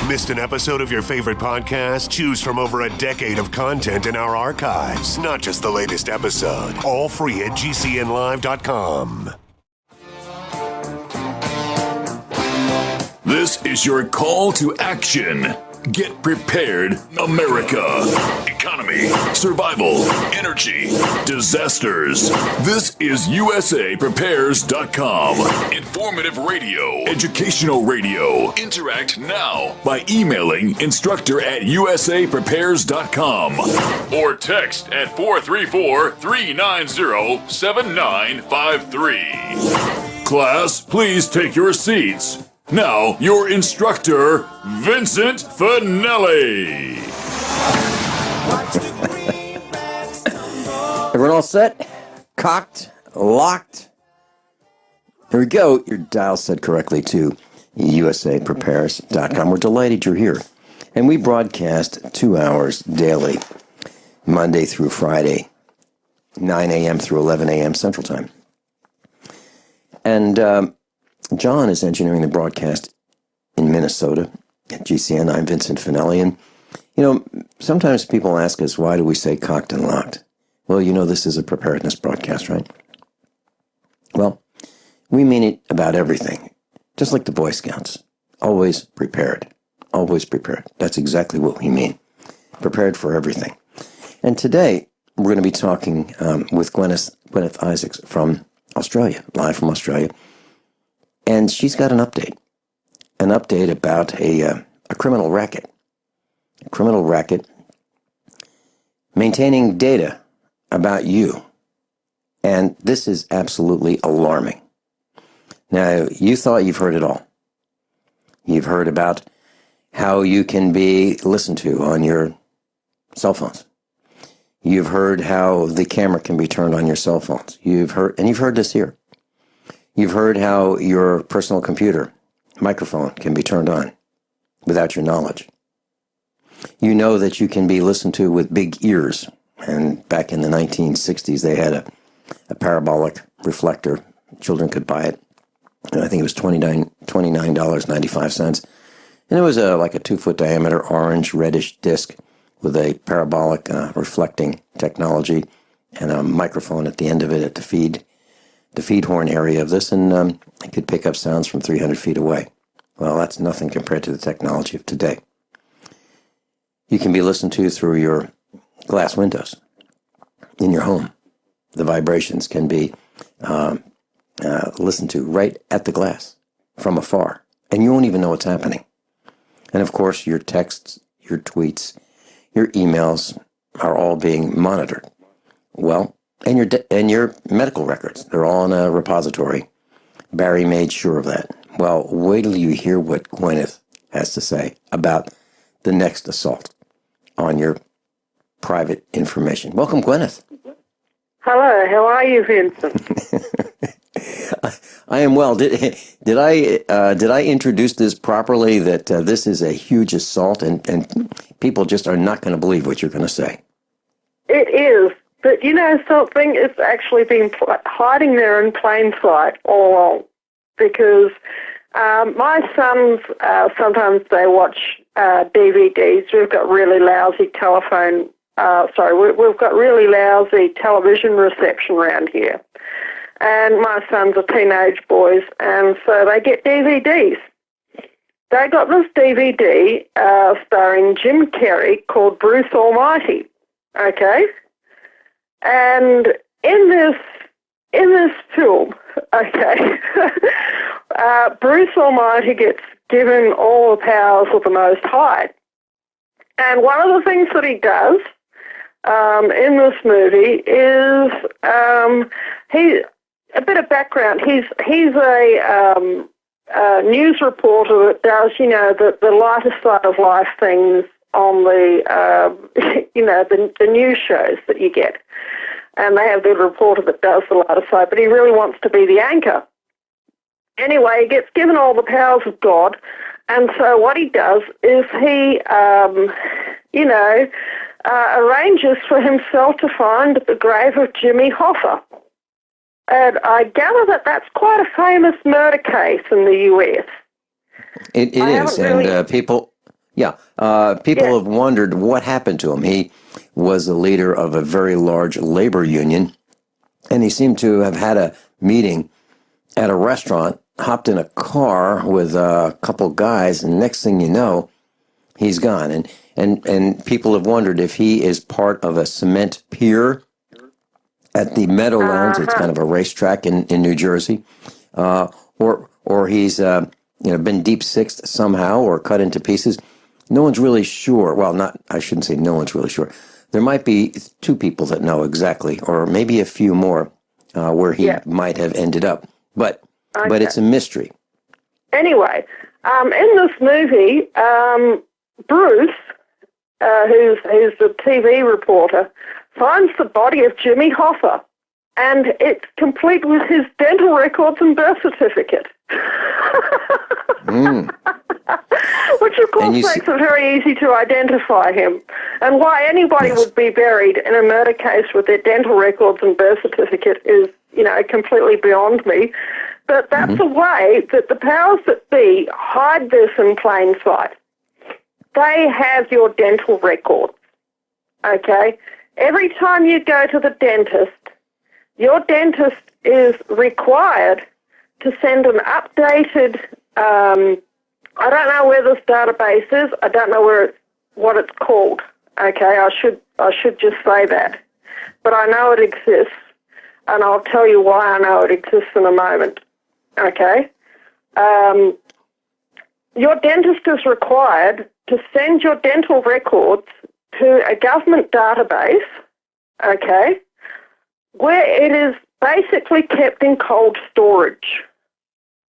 Missed an episode of your favorite podcast? Choose from over a decade of content in our archives, not just the latest episode. All free at GCNlive.com. This is your call to action. Get prepared, America. Economy, survival, energy, disasters. This is USAPrepares.com. Informative radio, educational radio. Interact now by emailing instructor@USAPrepares.com or text at 434-390-7953. Class, please take your seats. Now, your instructor, Vincent Finelli. Everyone all set? Cocked? Locked? Here we go. Your dial set correctly to USAPrepares.com. We're delighted you're here. And we broadcast 2 hours daily, Monday through Friday, 9 a.m. through 11 a.m. Central Time. And John is engineering the broadcast in Minnesota at GCN. I'm Vincent Finelli. And, sometimes people ask us, why do we say cocked and locked? Well, this is a preparedness broadcast, right? Well, we mean it about everything. Just like the Boy Scouts. Always prepared. Always prepared. That's exactly what we mean. Prepared for everything. And today, we're going to be talking with Guineith Isaacs from Australia, live from Australia. And she's got an update about a criminal racket. A criminal racket maintaining data about you. And this is absolutely alarming. Now, you thought you've heard it all. You've heard about how you can be listened to on your cell phones. You've heard how the camera can be turned on your cell phones. You've heard this here. You've heard how your personal computer microphone can be turned on without your knowledge. You know that you can be listened to with big ears. And back in the 1960s, they had a parabolic reflector. Children could buy it. And I think it was $29.95. And it was like a 2-foot diameter, orange, reddish disc with a parabolic reflecting technology and a microphone at the end of it at the feed horn area of this, and it could pick up sounds from 300 feet away. Well, that's nothing compared to the technology of today. You can be listened to through your glass windows in your home. The vibrations can be listened to right at the glass from afar, and you won't even know what's happening. And of course, your texts, your tweets, your emails are all being monitored. Well, and your medical records, they're all in a repository. Barry made sure of that. Well, wait till you hear what Guineith has to say about the next assault on your private information. Welcome, Guineith. Hello, how are you, Vincent? I am well. Did I introduce this properly? That this is a huge assault, and people just are not going to believe what you're going to say. It is. But something, it's actually been hiding there in plain sight all along, because my sons, sometimes they watch DVDs. We've got really lousy we've got really lousy television reception around here. And my sons are teenage boys, and so they get DVDs. They got this DVD starring Jim Carrey called Bruce Almighty, okay? And in this film, okay, Bruce Almighty gets given all the powers of the Most High. And one of the things that he does in this movie is a bit of background. He's a news reporter that does, the lighter side of life things on the, the news shows that you get. And they have the reporter that does the lighter side, but he really wants to be the anchor. Anyway, he gets given all the powers of God, and so what he does is he, arranges for himself to find the grave of Jimmy Hoffa. And I gather that that's quite a famous murder case in the U.S. It is, and people Yeah. People have wondered what happened to him. He was the leader of a very large labor union, and he seemed to have had a meeting at a restaurant, hopped in a car with a couple guys, and next thing you know, he's gone. And people have wondered if he is part of a cement pier at the Meadowlands. It's kind of a racetrack in New Jersey, or he's been deep sixed somehow or cut into pieces. No one's really sure. Well, I shouldn't say no one's really sure. There might be two people that know exactly, or maybe a few more, where he might have ended up. But it's a mystery. Anyway, in this movie, Bruce, who's the TV reporter, finds the body of Jimmy Hoffa, and it's complete with his dental records and birth certificate. Which, of course, makes it very easy to identify him. And why anybody would be buried in a murder case with their dental records and birth certificate is, completely beyond me. But that's a way that the powers that be hide this in plain sight. They have your dental records, okay? Every time you go to the dentist, your dentist is required to send an updated, I don't know where this database is. I don't know what it's called. Okay, I should just say that. But I know it exists, and I'll tell you why I know it exists in a moment. Okay? Your dentist is required to send your dental records to a government database, okay, where it is basically kept in cold storage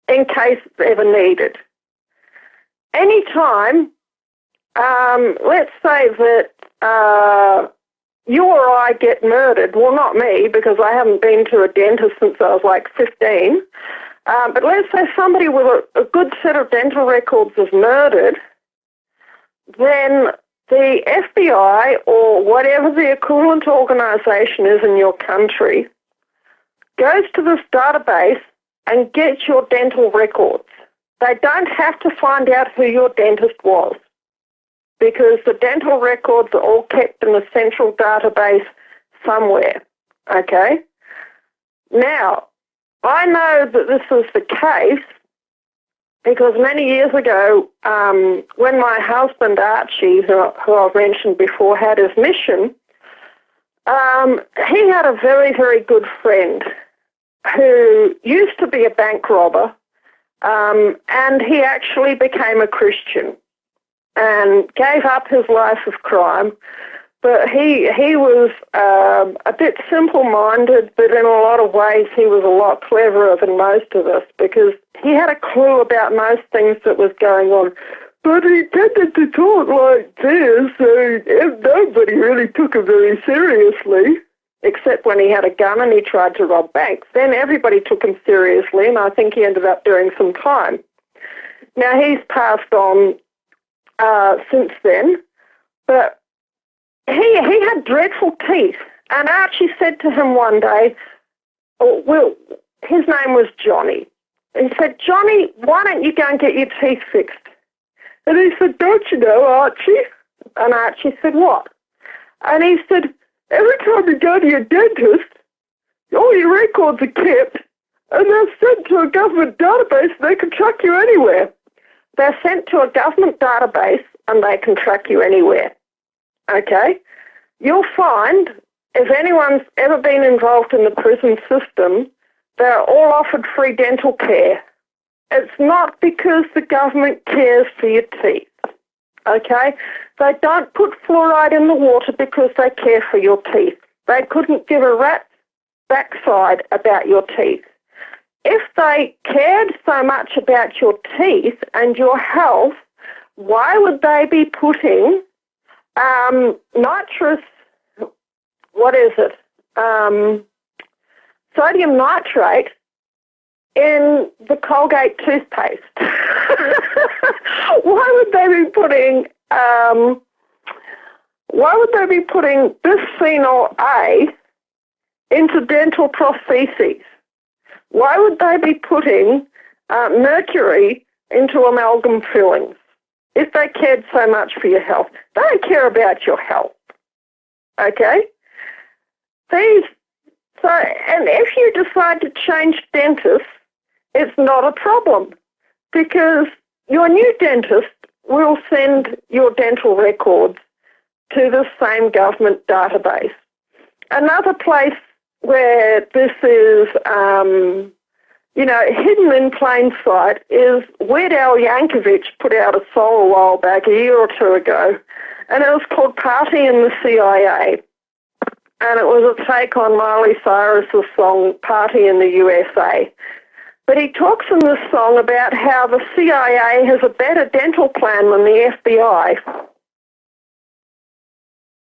in case it's ever needed. Anytime, let's say that you or I get murdered, well, not me, because I haven't been to a dentist since I was like 15, but let's say somebody with a good set of dental records is murdered, then the FBI or whatever the equivalent organisation is in your country goes to this database and gets your dental records. They don't have to find out who your dentist was because the dental records are all kept in a central database somewhere, okay? Now, I know that this is the case because many years ago, when my husband Archie, who I've mentioned before, had his mission, he had a very, very good friend who used to be a bank robber, and he actually became a Christian and gave up his life of crime. But he was a bit simple-minded, but in a lot of ways he was a lot cleverer than most of us because he had a clue about most things that was going on. But he tended to talk like this, so nobody really took him very seriously, except when he had a gun and he tried to rob banks. Then everybody took him seriously, and I think he ended up doing some time. Now, he's passed on since then, but he had dreadful teeth, and Archie said to him one day, his name was Johnny. He said, "Johnny, why don't you go and get your teeth fixed?" And he said, "Don't you know, Archie?" And Archie said, "What?" And he said, "Every time you go to your dentist, all your records are kept, and they're sent to a government database, and they can track you anywhere." They're sent to a government database, and they can track you anywhere. Okay? You'll find, if anyone's ever been involved in the prison system, they're all offered free dental care. It's not because the government cares for your teeth. Okay? They don't put fluoride in the water because they care for your teeth. They couldn't give a rat's backside about your teeth. If they cared so much about your teeth and your health, why would they be putting sodium nitrate in the Colgate toothpaste? Why would they be putting bisphenol A into dental prostheses? Why would they be putting mercury into amalgam fillings? if they cared so much for your health, they don't care about your health. Okay? And if you decide to change dentists, it's not a problem because your new dentist will send your dental records to the same government database. Another place where this is, hidden in plain sight is Weird Al Yankovic put out a song a while back, a year or two ago, and it was called Party in the CIA. And it was a take on Miley Cyrus's song Party in the USA. But he talks in this song about how the CIA has a better dental plan than the FBI.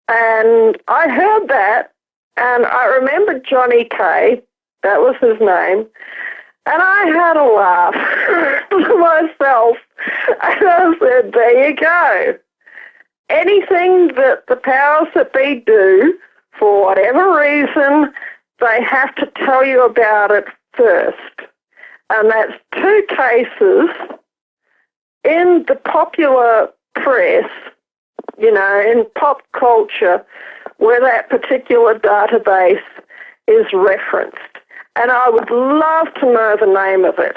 And I heard that, and I remembered Johnny Kay, that was his name, and I had a laugh to myself. And I said, there you go. Anything that the powers that be do, for whatever reason, they have to tell you about it first. And that's two cases in the popular press, in pop culture, where that particular database is referenced. And I would love to know the name of it.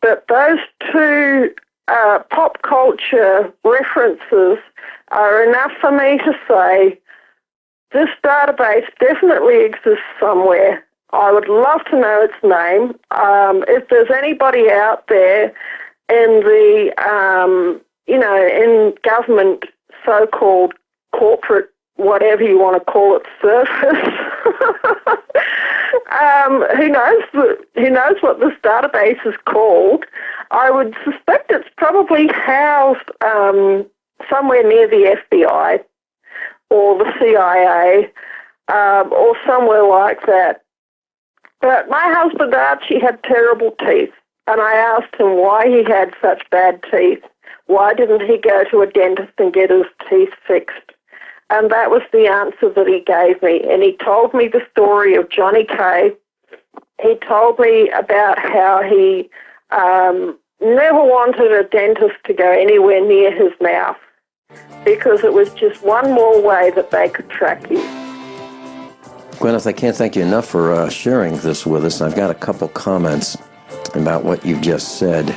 But those two pop culture references are enough for me to say this database definitely exists somewhere. I would love to know its name. If there's anybody out there in the, in government so-called corporate, whatever you want to call it, surface, who knows what this database is called, I would suspect it's probably housed somewhere near the FBI or the CIA or somewhere like that. But my husband Archie had terrible teeth, and I asked him why he had such bad teeth. Why didn't he go to a dentist and get his teeth fixed? And that was the answer that he gave me. And he told me the story of Johnny Kay. He told me about how he never wanted a dentist to go anywhere near his mouth because it was just one more way that they could track you. Guineith, I can't thank you enough for sharing this with us. I've got a couple comments about what you've just said,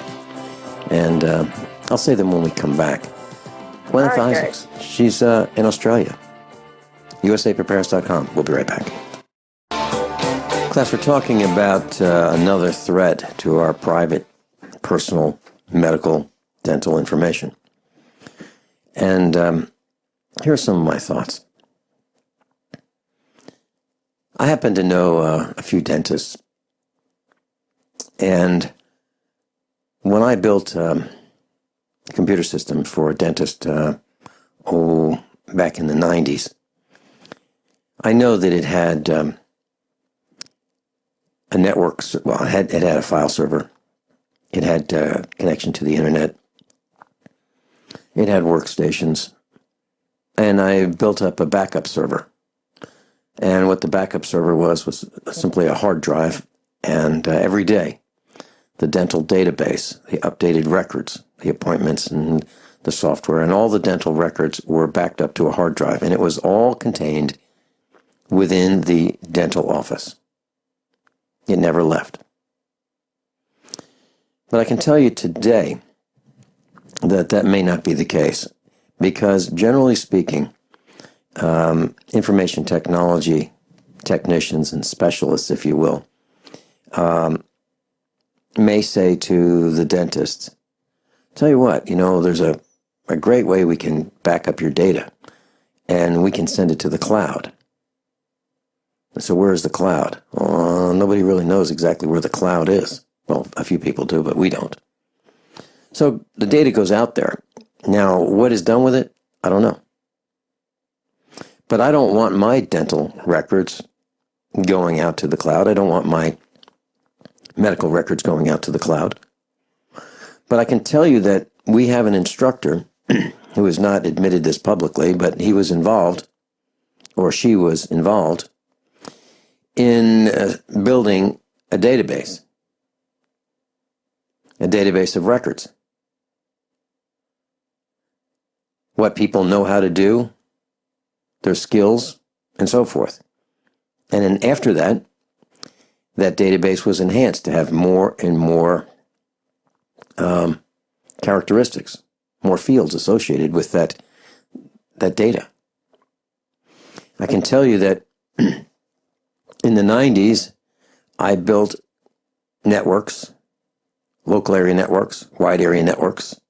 and I'll say them when we come back. Guineith Isaacs, she's in Australia. USAPrepares.com. We'll be right back. Class, we're talking about another threat to our private, personal, medical, dental information. And here are some of my thoughts. I happen to know a few dentists, and when I built a computer system for a dentist, back in the 90s, I know that it had a network, well, it had a file server, it had connection to the internet, it had workstations, and I built up a backup server. And what the backup server was simply a hard drive, and every day, the dental database, the updated records, the appointments and the software, and all the dental records were backed up to a hard drive, and it was all contained within the dental office. It never left. But I can tell you today that may not be the case, because generally speaking, information technology technicians and specialists, if you will, may say to the dentist, tell you what, there's a great way we can back up your data, and we can send it to the cloud. So where is the cloud? Nobody really knows exactly where the cloud is. Well, a few people do, but we don't. So the data goes out there. Now, what is done with it? I don't know. But I don't want my dental records going out to the cloud. I don't want my medical records going out to the cloud. But I can tell you that we have an instructor who has not admitted this publicly, but he was involved, or she was involved, in building a database of records. what people know how to do, their skills, and so forth. And then after that, that database was enhanced to have more and more characteristics, more fields associated with that data. I can tell you that in the 90s, I built networks, local area networks, wide area networks,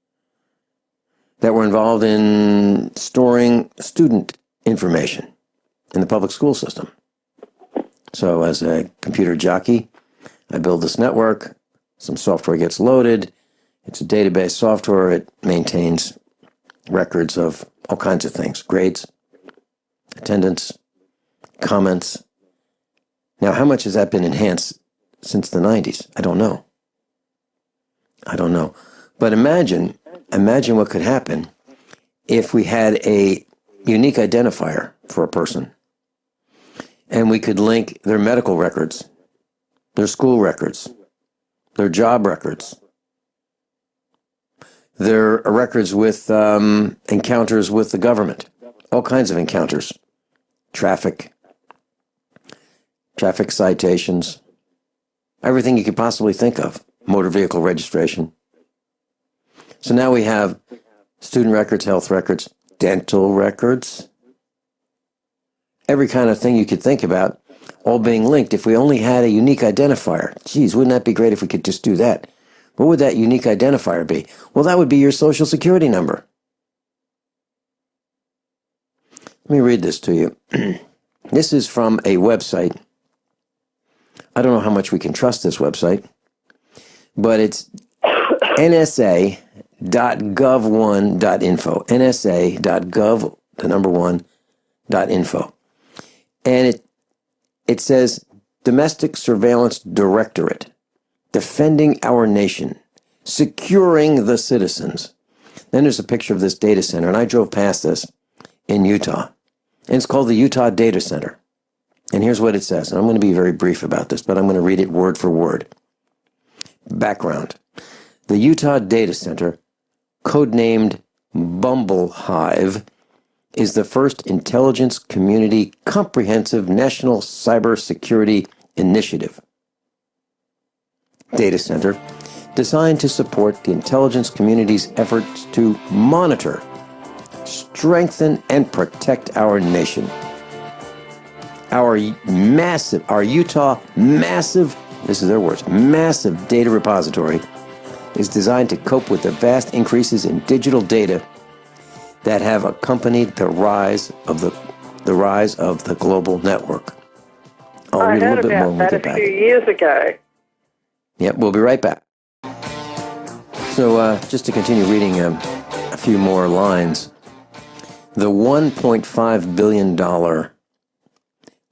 that were involved in storing student information in the public school system. So as a computer jockey, I build this network, some software gets loaded, it's a database software, it maintains records of all kinds of things, grades, attendance, comments. Now, how much has that been enhanced since the 90s? I don't know. But imagine what could happen if we had a unique identifier for a person and we could link their medical records, their school records, their job records, their records with encounters with the government, all kinds of encounters, traffic citations, everything you could possibly think of, motor vehicle registration. So now we have student records, health records, dental records, every kind of thing you could think about, all being linked. If we only had a unique identifier, geez, wouldn't that be great if we could just do that? What would that unique identifier be? Well, that would be your social security number. Let me read this to you. This is from a website. I don't know how much we can trust this website, but it's nsa.gov1.info, nsa.gov, the number 1.info. And it says, Domestic Surveillance Directorate, defending our nation, securing the citizens. Then there's a picture of this data center, and I drove past this in Utah. And it's called the Utah Data Center. And here's what it says. And I'm going to be very brief about this, but I'm going to read it word for word. Background. The Utah Data Center, codenamed Bumble Hive, is the first intelligence community comprehensive national cybersecurity initiative. Data center designed to support the intelligence community's efforts to monitor, strengthen, and protect our nation. Our Utah massive, this is their words, massive data repository is designed to cope with the vast increases in digital data that have accompanied the rise of the global network. I'll read a little bit more when we get back. I heard about that a few years ago. Yep, we'll be right back. So just to continue reading a few more lines, the $1.5 billion,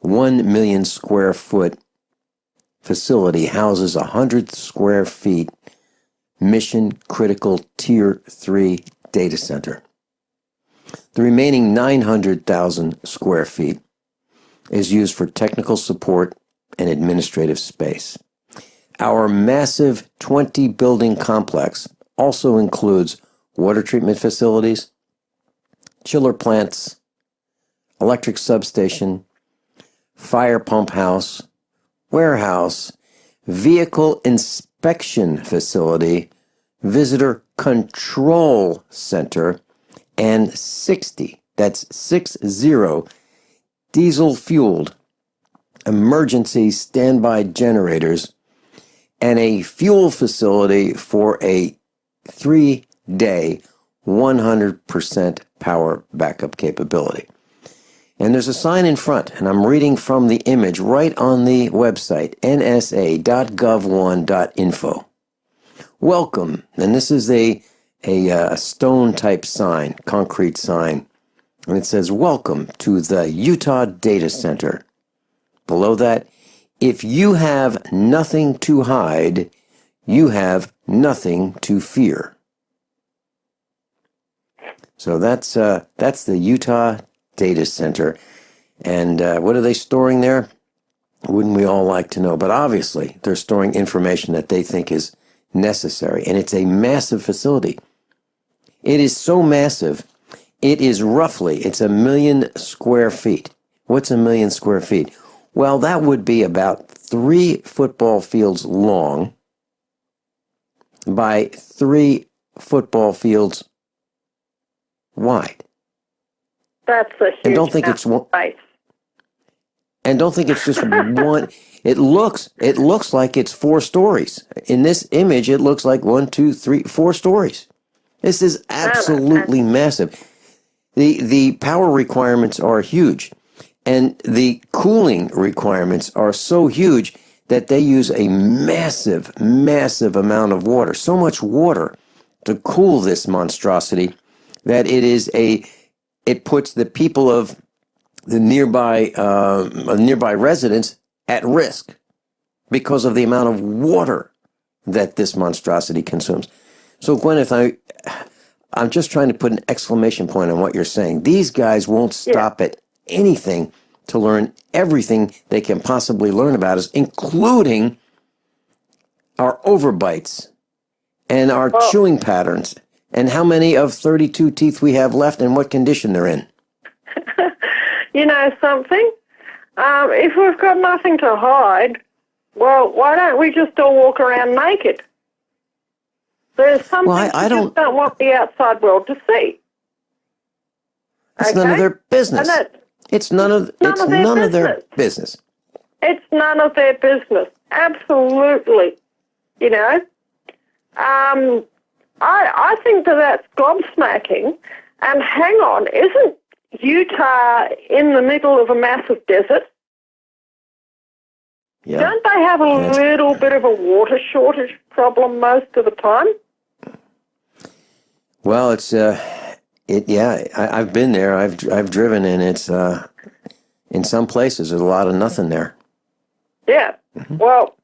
1 million square foot facility houses 100 square feet mission critical tier 3 data center. The remaining 900,000 square feet is used for technical support and administrative space. Our massive 20-building complex also includes water treatment facilities, chiller plants, electric substation, fire pump house, warehouse, vehicle inspection facility, visitor control center, and 60 diesel-fueled emergency standby generators and a fuel facility for a 3-day 100% power backup capability. And there's a sign in front, and I'm reading from the image right on the website, nsa.gov1.info. Welcome, and this is a stone-type sign, concrete sign, and it says, welcome to the Utah Data Center. Below that, if you have nothing to hide, you have nothing to fear. So that's the Utah Data Center. And what are they storing there? Wouldn't we all like to know? But obviously, they're storing information that they think is necessary. And it's a massive facility. It is so massive, It is roughly, it's 1,000,000 square feet. What's 1,000,000 square feet? Well, that would be about 3 football fields long by 3 football fields wide. That's a huge And don't think it's one. space. And don't think it's just one. It looks like it's 4 stories. In this image, it looks like 1, 2, 3, 4 stories. This is absolutely massive. The power requirements are huge, and the cooling requirements are so huge that they use a massive, massive amount of water. So much water to cool this monstrosity that it puts the people of the nearby residents at risk because of the amount of water that this monstrosity consumes. So, Guineith, I'm just trying to put an exclamation point on what you're saying. These guys won't stop at anything to learn everything they can possibly learn about us, including our overbites and our chewing patterns and how many of 32 teeth we have left and what condition they're in. You know something? If we've got nothing to hide, well, why don't we just all walk around naked? There's something I just don't want the outside world to see. It's none of their business. It's none of their business. It's none of their business. Absolutely. You know? I think that's gobsmacking. And hang on, isn't Utah in the middle of a massive desert? Yeah. Don't they have a little bit of a water shortage problem most of the time? Well, I've been there. I've driven, and it's in some places there's a lot of nothing there. Yeah. Mm-hmm. Well,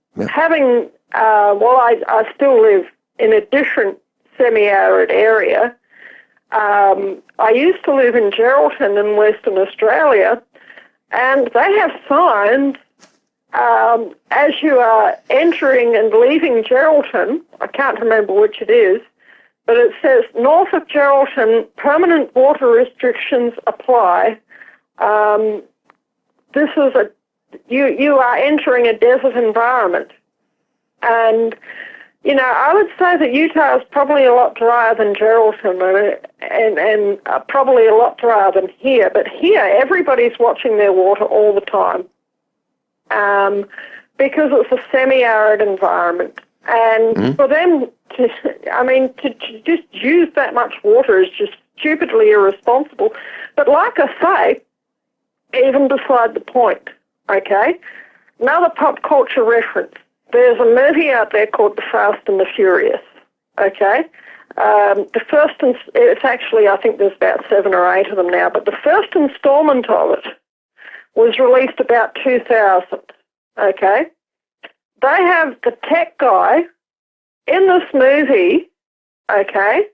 I still live in a different semi-arid area. I used to live in Geraldton in Western Australia, and they have signs as you are entering and leaving Geraldton. I can't remember which it is, but it says, north of Geraldton, permanent water restrictions apply. This is you are entering a desert environment. And, you know, I would say that Utah is probably a lot drier than Geraldton and probably a lot drier than here. But here, everybody's watching their water all the time because it's a semi-arid environment. And for them to just use that much water is just stupidly irresponsible. But like I say, even beside the point, okay, another pop culture reference. There's a movie out there called The Fast and the Furious, okay? It's actually, I think there's about 7 or 8 of them now, but the first installment of it was released about 2000, okay? They have the tech guy in this movie, okay,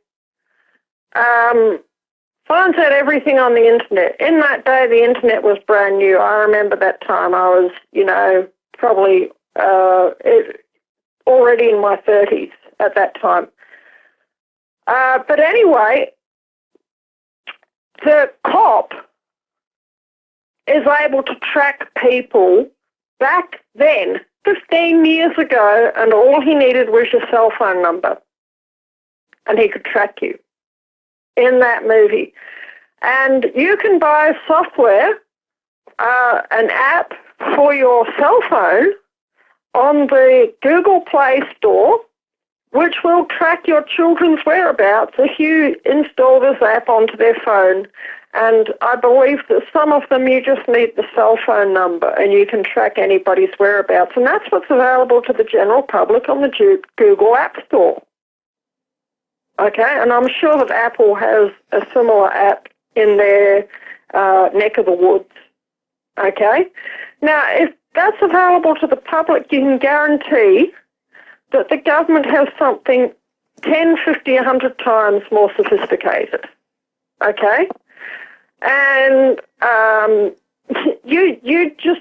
finds out everything on the internet. In that day, the internet was brand new. I remember that time. I was, probably already in my 30s at that time. But anyway, the cop is able to track people back then, 15 years ago, and all he needed was your cell phone number, and he could track you in that movie. And you can buy software, an app for your cell phone on the Google Play Store, which will track your children's whereabouts if you install this app onto their phone. And I believe that some of them you just need the cell phone number and you can track anybody's whereabouts. And that's what's available to the general public on the Google App Store. Okay, and I'm sure that Apple has a similar app in their neck of the woods. Okay? Now, if that's available to the public, you can guarantee that the government has something 10, 50, 100 times more sophisticated. Okay? And you just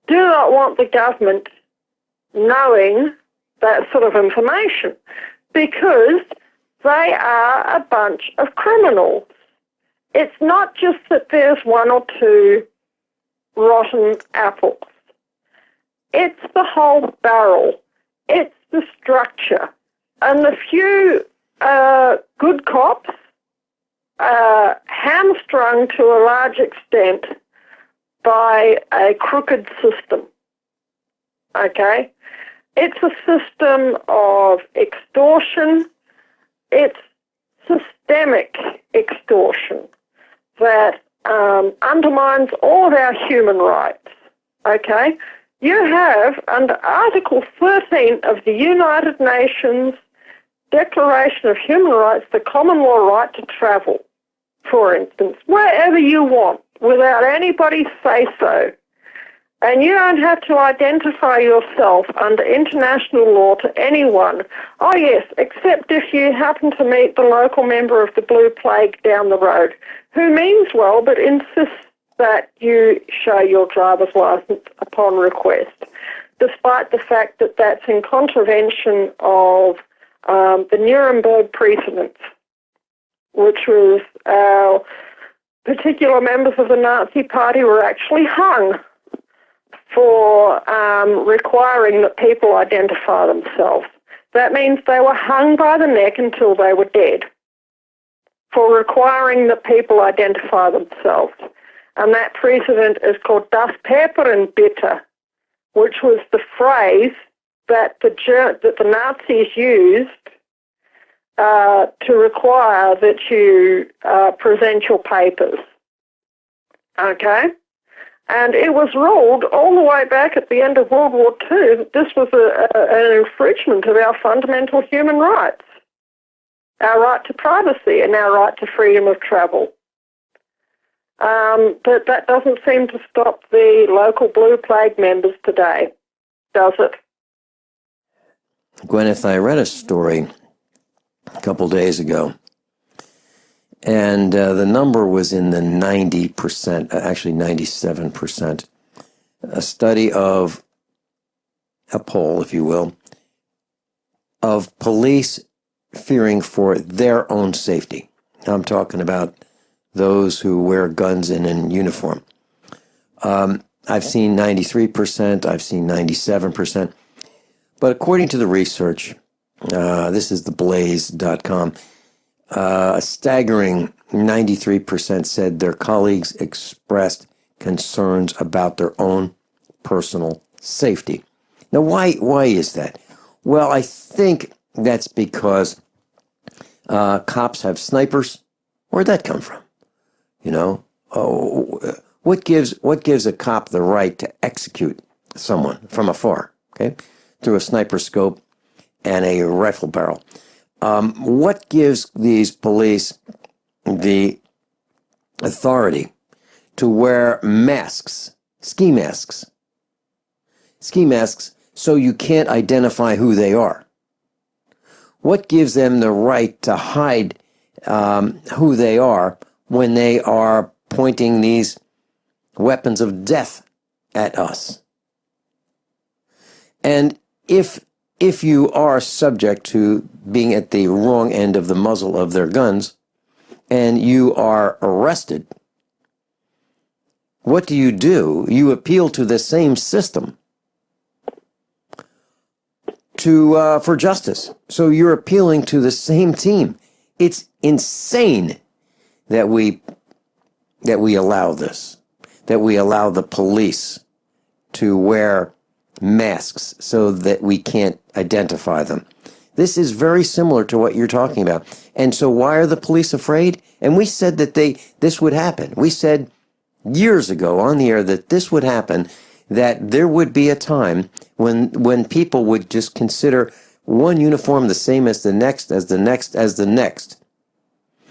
do not want the government knowing that sort of information because they are a bunch of criminals. it's not just that there's one or two rotten apples. It's the whole barrel. It's the structure. And the few good cops hamstrung to a large extent by a crooked system. Okay? It's a system of extortion. It's systemic extortion that undermines all of our human rights. Okay? You have, under Article 13 of the United Nations Declaration of Human Rights, the common law right to travel, for instance, wherever you want, without anybody's say-so. And you don't have to identify yourself under international law to anyone. Oh, yes, except if you happen to meet the local member of the Blue Plague down the road, who means well but insists that you show your driver's license upon request, despite the fact that that's in contravention of the Nuremberg precedents, which was particular members of the Nazi Party were actually hung for requiring that people identify themselves. That means they were hung by the neck until they were dead for requiring that people identify themselves. And that precedent is called Das Pepper Bitter, which was the phrase that the Nazis used to require that you present your papers. Okay? And it was ruled all the way back at the end of World War II that this was an infringement of our fundamental human rights, our right to privacy and our right to freedom of travel. But that doesn't seem to stop the local Blue Plague members today, does it? Guineith, I read a story a couple days ago, and the number was in the 90%, actually 97%. A study of a poll, if you will, of police fearing for their own safety. I'm talking about those who wear guns in uniform. I've seen 93%, I've seen 97%. But according to the research, this is theblaze.com, a staggering 93% said their colleagues expressed concerns about their own personal safety. Now, why is that? Well, I think that's because cops have snipers. Where'd that come from? You know, what gives a cop the right to execute someone from afar? Okay, through a sniper scope and a rifle barrel. What gives these police the authority to wear masks, ski masks, so you can't identify who they are? What gives them the right to hide who they are when they are pointing these weapons of death at us? And if you are subject to being at the wrong end of the muzzle of their guns and you are arrested, what do? You appeal to the same system for justice. So you're appealing to the same team. It's insane that we allow this, that we allow the police to wear masks so that we can't identify them. This is very similar to what you're talking about. And so why are the police afraid? And we said that this would happen. We said years ago on the air that this would happen, that there would be a time when people would just consider one uniform the same as the next, as the next, as the next.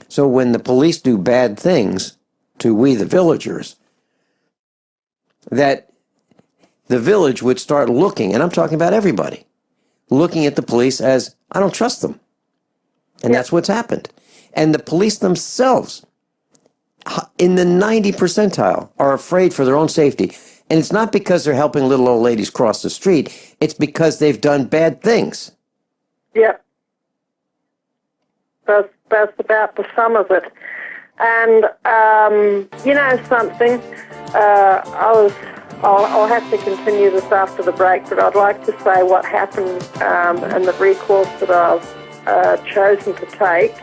So when the police do bad things to we the villagers, that the village would start looking, and I'm talking about everybody, looking at the police as, I don't trust them. And that's what's happened. And the police themselves, in the 90 percentile, are afraid for their own safety. And it's not because they're helping little old ladies cross the street. It's because they've done bad things. Yep. That's about the sum of it. And you know something, I'll have to continue this after the break, but I'd like to say what happened and the recourse that I've chosen to take,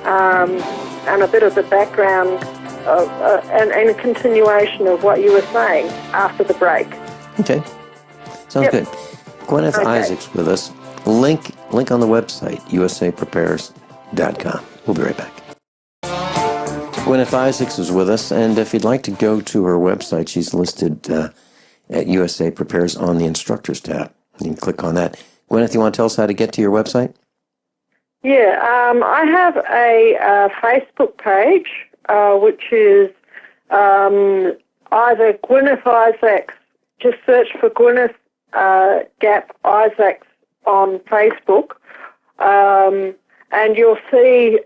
and a bit of the background and a continuation of what you were saying after the break. Okay. Sounds good. Guineith Isaacs with us. Link on the website, usaprepares.com. We'll be right back. Guineith Isaacs is with us, and if you'd like to go to her website, she's listed at USA Prepares on the Instructors tab. You can click on that. Guineith, you want to tell us how to get to your website? Yeah, I have a Facebook page, which is either Guineith Isaacs, just search for Guineith Gap Isaacs on Facebook, and you'll see,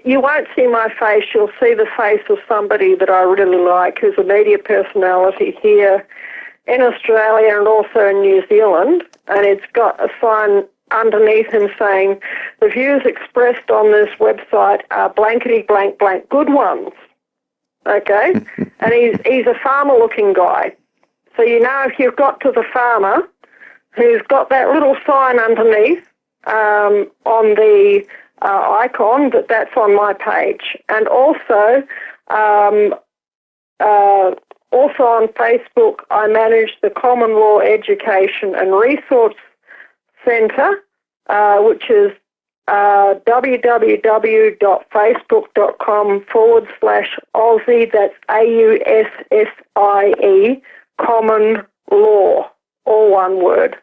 you won't see my face, you'll see the face of somebody that I really like, who's a media personality here in Australia and also in New Zealand, and it's got a sign underneath him saying, the views expressed on this website are blankety blank blank good ones. Okay? And he's a farmer-looking guy. So you know if you've got to the farmer who's got that little sign underneath on the icon, that's on my page. And also on Facebook, I manage the Common Law Education and Resource Centre, which is www.facebook.com/Aussie, that's AUSSIE, Common Law, all one word.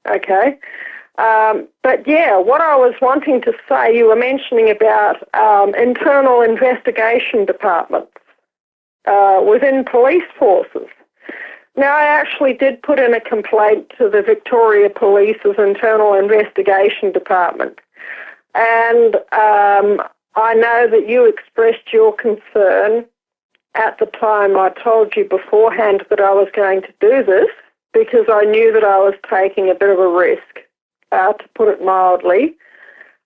Okay? But yeah, what I was wanting to say, you were mentioning about internal investigation departments within police forces. Now, I actually did put in a complaint to the Victoria Police's Internal Investigation Department. And I know that you expressed your concern at the time. I told you beforehand that I was going to do this because I knew that I was taking a bit of a risk, to put it mildly.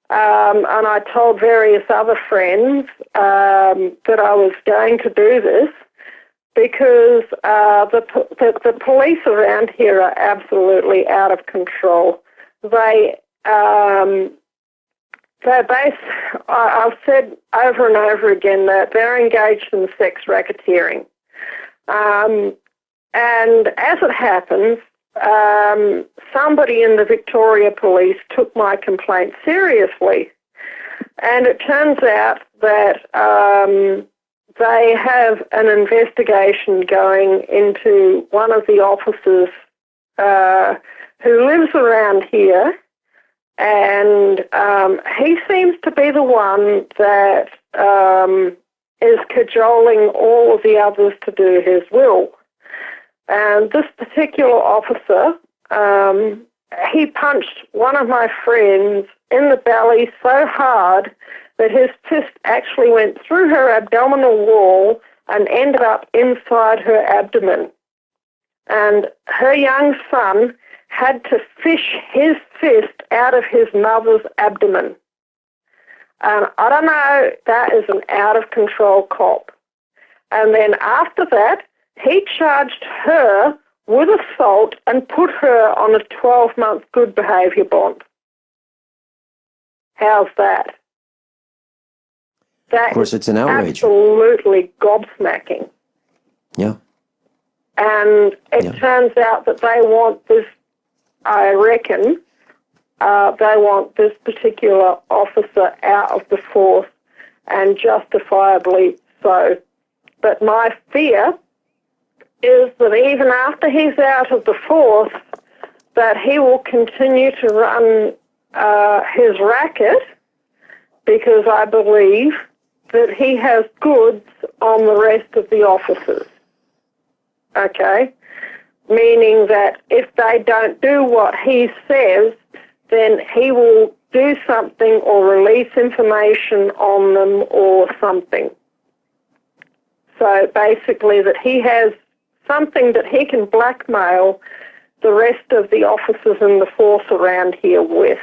And I told various other friends that I was going to do this, because the police around here are absolutely out of control. I've said over and over again that they're engaged in sex racketeering. And as it happens, somebody in the Victoria Police took my complaint seriously. And it turns out that they have an investigation going into one of the officers who lives around here, and he seems to be the one that is cajoling all of the others to do his will. And this particular officer, he punched one of my friends in the belly so hard that his fist actually went through her abdominal wall and ended up inside her abdomen. And her young son had to fish his fist out of his mother's abdomen. And I don't know, that is an out-of-control cop. And then after that, he charged her with assault and put her on a 12-month good behaviour bond. How's that? That of course, it's an outrage. Absolutely gobsmacking. Yeah. And it turns out that they want this, I reckon, they want this particular officer out of the force, and justifiably so. But my fear is that even after he's out of the force, that he will continue to run his racket, because I believe that he has goods on the rest of the officers. Okay? Meaning that if they don't do what he says, then he will do something or release information on them or something. So basically that he has something that he can blackmail the rest of the officers in the force around here with.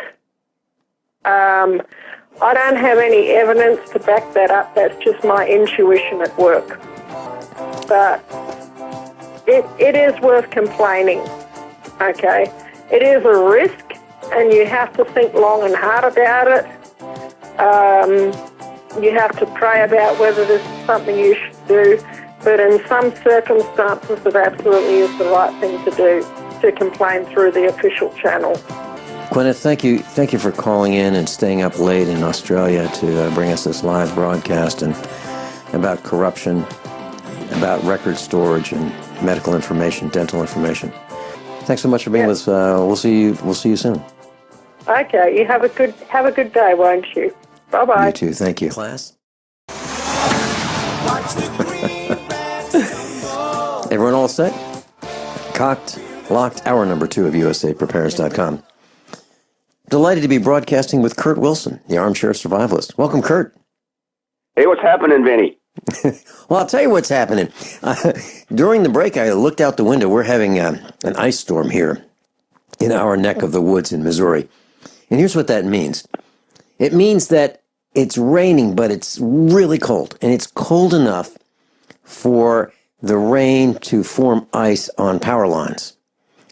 I don't have any evidence to back that up. That's just my intuition at work. But it is worth complaining, okay? It is a risk, and you have to think long and hard about it. You have to pray about whether this is something you should do. But in some circumstances, it absolutely is the right thing to do, to complain through the official channel. Guineith, thank you. Thank you for calling in and staying up late in Australia to bring us this live broadcast and about corruption, about record storage and medical information, dental information. Thanks so much for being with us. We'll see you soon. Okay, you have a good day, won't you? Bye-bye. You too. Thank you. Class. Everyone all set? Cocked, locked, hour number 2 of USAPrepares.com. Delighted to be broadcasting with Kurt Wilson, the armchair survivalist. Welcome, Kurt. Hey, what's happening, Vinny? Well, I'll tell you what's happening. During the break, I looked out the window. We're having an ice storm here in our neck of the woods in Missouri. And here's what that means. It means that it's raining, but it's really cold. And it's cold enough for the rain to form ice on power lines,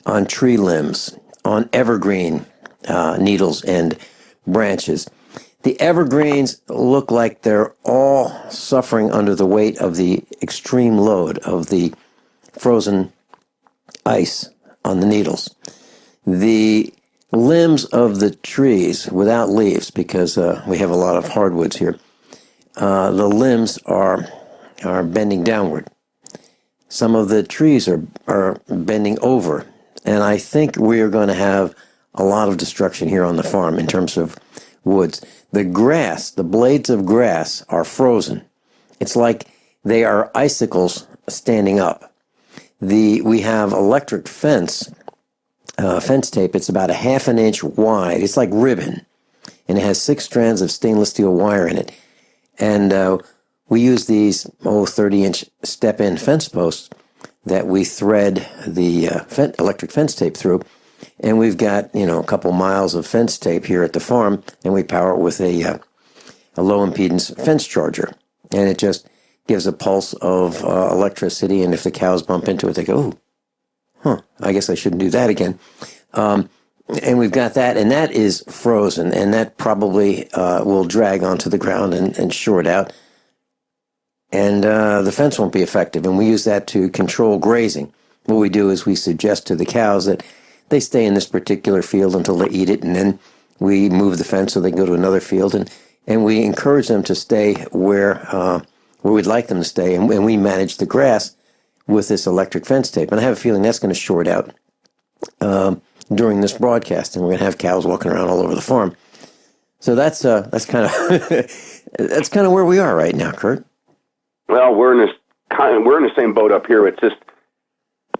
on tree limbs, on evergreen needles and branches. The evergreens look like they're all suffering under the weight of the extreme load of the frozen ice on the needles. The limbs of the trees without leaves, because we have a lot of hardwoods here, the limbs are bending downward. Some of the trees are bending over. And I think we are going to have a lot of destruction here on the farm in terms of woods. The grass, the blades of grass are frozen. It's like they are icicles standing up. We have electric fence tape. It's about a half an inch wide. It's like ribbon, and it has 6 strands of stainless steel wire in it. And we use these 30-inch step-in fence posts that we thread the electric fence tape through. And we've got, a couple miles of fence tape here at the farm, and we power it with a low-impedance fence charger. And it just gives a pulse of electricity, and if the cows bump into it, they go, I guess I shouldn't do that again. And we've got that, and that is frozen, and that probably will drag onto the ground and short out. And the fence won't be effective, and we use that to control grazing. What we do is we suggest to the cows that they stay in this particular field until they eat it, and then we move the fence so they can go to another field, and we encourage them to stay where we'd like them to stay, and we manage the grass with this electric fence tape. And I have a feeling that's going to short out during this broadcast, and we're going to have cows walking around all over the farm. So that's kind of that's kind of where we are right now, Kurt. Well, we're in the same boat up here. It's just,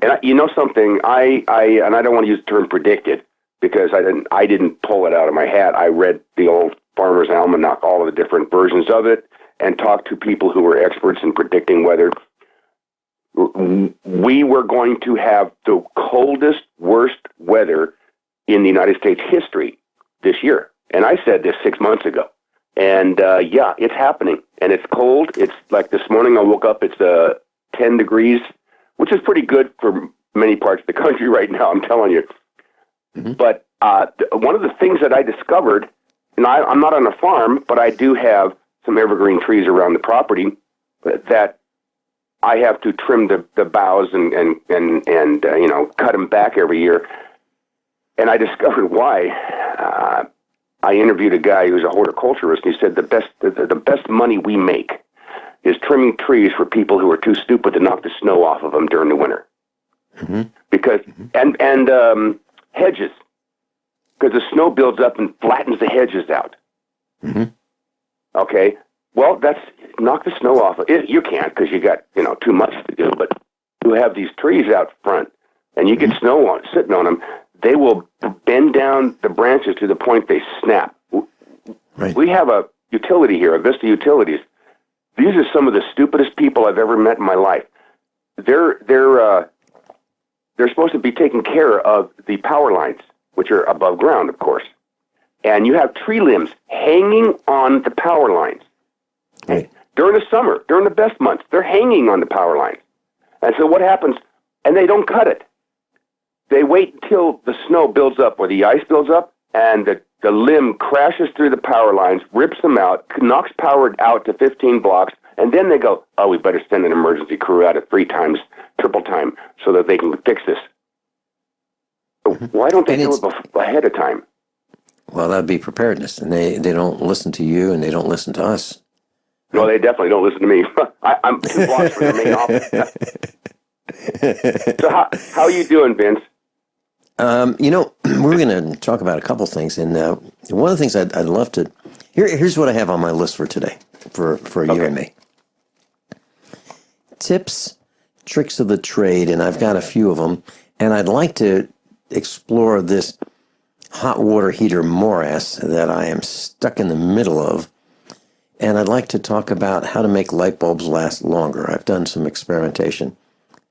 and you know something, I don't want to use the term predicted, because I didn't pull it out of my hat. I read the old Farmer's Almanac, all of the different versions of it, and talked to people who were experts in predicting weather. We were going to have the coldest, worst weather in the United States history this year. And I said this 6 months ago. And yeah, it's happening. And it's cold. It's like this morning I woke up, it's 10 degrees, which is pretty good for many parts of the country right now, I'm telling you. Mm-hmm. But one of the things that I discovered, and I'm not on a farm, but I do have some evergreen trees around the property that I have to trim the boughs and cut them back every year. And I discovered why. I interviewed a guy who's a horticulturist, and he said the best money we make is trimming trees for people who are too stupid to knock the snow off of them during the winter. Mm-hmm. Because and hedges, because the snow builds up and flattens the hedges out. Mm-hmm. Okay, well, that's knock the snow off. You can't, because you got too much to do. But you have these trees out front, and you get snow sitting on them. They will bend down the branches to the point they snap. Right. We have a utility here, a Vista Utilities. These are some of the stupidest people I've ever met in my life. They're supposed to be taking care of the power lines, which are above ground, of course. and you have tree limbs hanging on the power lines. Right. During the summer, during the best months, they're hanging on the power lines. And so what happens, and they don't cut it. They wait until the snow builds up or the ice builds up, and the limb crashes through the power lines, rips them out, knocks power out to 15 blocks, and then they go, oh, we better send an emergency crew out at 3 times, triple time, so that they can fix this. Why don't they do it ahead of time? Well, that'd be preparedness, and they don't listen to you, and they don't listen to us. No, they definitely don't listen to me. I'm 2 blocks from the main office. So how are you doing, Vince? We're going to talk about a couple things, and one of the things I'd love to... Here's what I have on my list for today, for you and me. Tips, tricks of the trade, and I've got a few of them, and I'd like to explore this hot water heater morass that I am stuck in the middle of, and I'd like to talk about how to make light bulbs last longer. I've done some experimentation,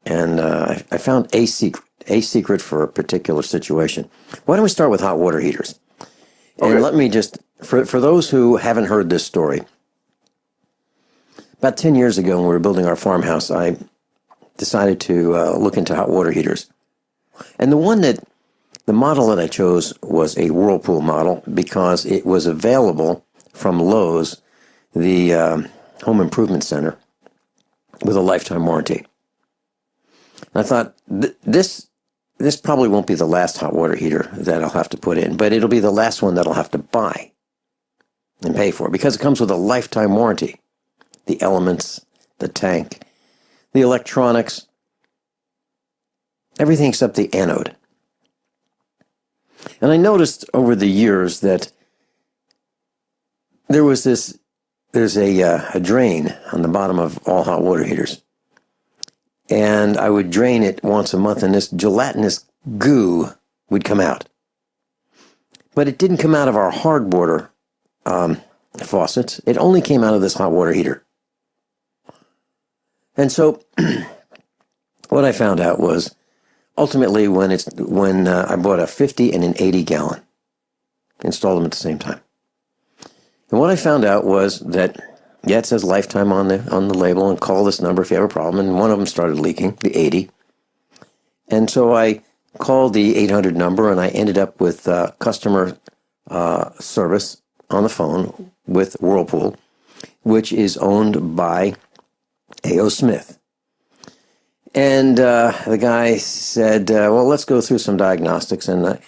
and I found a secret for a particular situation. Why don't we start with hot water heaters? Okay. And let me just, for those who haven't heard this story, about 10 years ago when we were building our farmhouse, I decided to look into hot water heaters. And the model that I chose was a Whirlpool model because it was available from Lowe's, the home improvement center, with a lifetime warranty. And I thought, this probably won't be the last hot water heater that I'll have to put in, but it'll be the last one that I'll have to buy and pay for because it comes with a lifetime warranty. The elements, the tank, the electronics, everything except the anode. And I noticed over the years that there's a drain on the bottom of all hot water heaters. And I would drain it once a month, and this gelatinous goo would come out. But it didn't come out of our hard water faucets. It only came out of this hot water heater. And so what I found out was ultimately when I bought a 50 and an 80 gallon, installed them at the same time. And what I found out was that, yeah, it says lifetime on the label, and call this number if you have a problem. And one of them started leaking, the 80. And so I called the 800 number, and I ended up with customer service on the phone with Whirlpool, which is owned by A.O. Smith. And the guy said, well, let's go through some diagnostics. And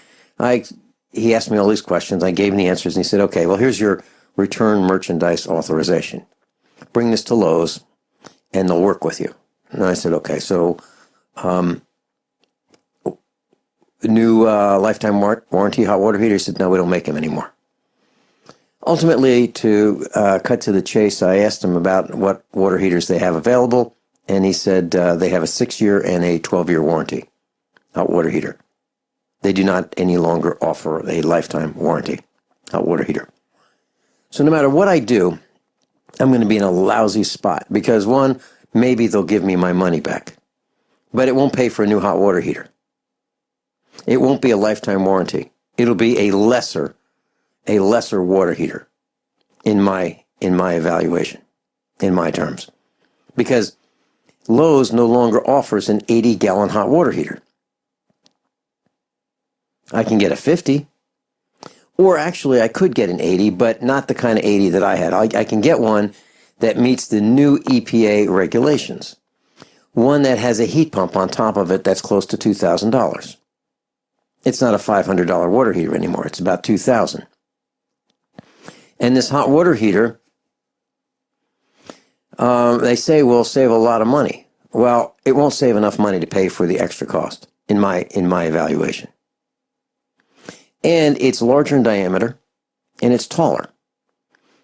he asked me all these questions. I gave him the answers, and he said, okay, well, here's your return merchandise authorization. Bring this to Lowe's, and they'll work with you. And I said, okay, so new lifetime warranty hot water heater? He said, no, we don't make them anymore. Ultimately, to cut to the chase, I asked him about what water heaters they have available, and he said they have a 6-year and a 12-year warranty, hot water heater. They do not any longer offer a lifetime warranty, hot water heater. So no matter what I do, I'm going to be in a lousy spot because, one, maybe they'll give me my money back, but it won't pay for a new hot water heater. It won't be a lifetime warranty. It'll be a lesser water heater in my evaluation, in my terms, because Lowe's no longer offers an 80-gallon hot water heater. I can get a 50. Or actually, I could get an 80, but not the kind of 80 that I had. I can get one that meets the new EPA regulations. One that has a heat pump on top of it that's close to $2,000. It's not a $500 water heater anymore. It's about $2,000. And this hot water heater, they say will save a lot of money. Well, it won't save enough money to pay for the extra cost in my evaluation. And it's larger in diameter, and it's taller.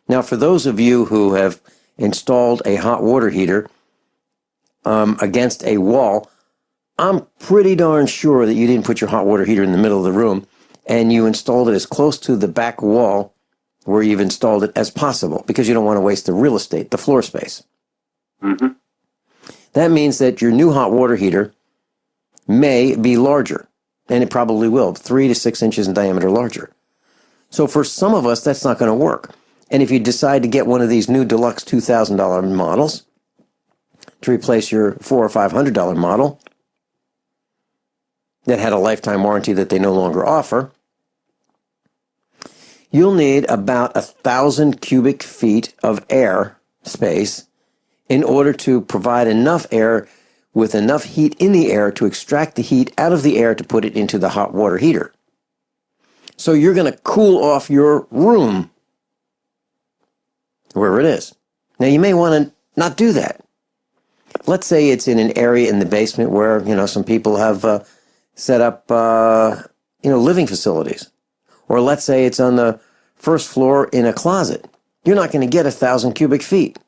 Now, for those of you who have installed a hot water heater against a wall, I'm pretty darn sure that you didn't put your hot water heater in the middle of the room, and you installed it as close to the back wall where you've installed it as possible, because you don't want to waste the real estate, the floor space. Mm-hmm. That means that your new hot water heater may be larger. And it probably will, 3 to 6 inches in diameter larger. So for some of us, that's not going to work. And if you decide to get one of these new deluxe $2,000 models to replace your $400 or $500 model that had a lifetime warranty that they no longer offer, you'll need about 1,000 cubic feet of air space in order to provide enough air with enough heat in the air to extract the heat out of the air to put it into the hot water heater. So you're going to cool off your room wherever it is. Now, you may want to not do that. Let's say it's in an area in the basement where, some people have set up, living facilities. Or let's say it's on the first floor in a closet. You're not going to get 1,000 cubic feet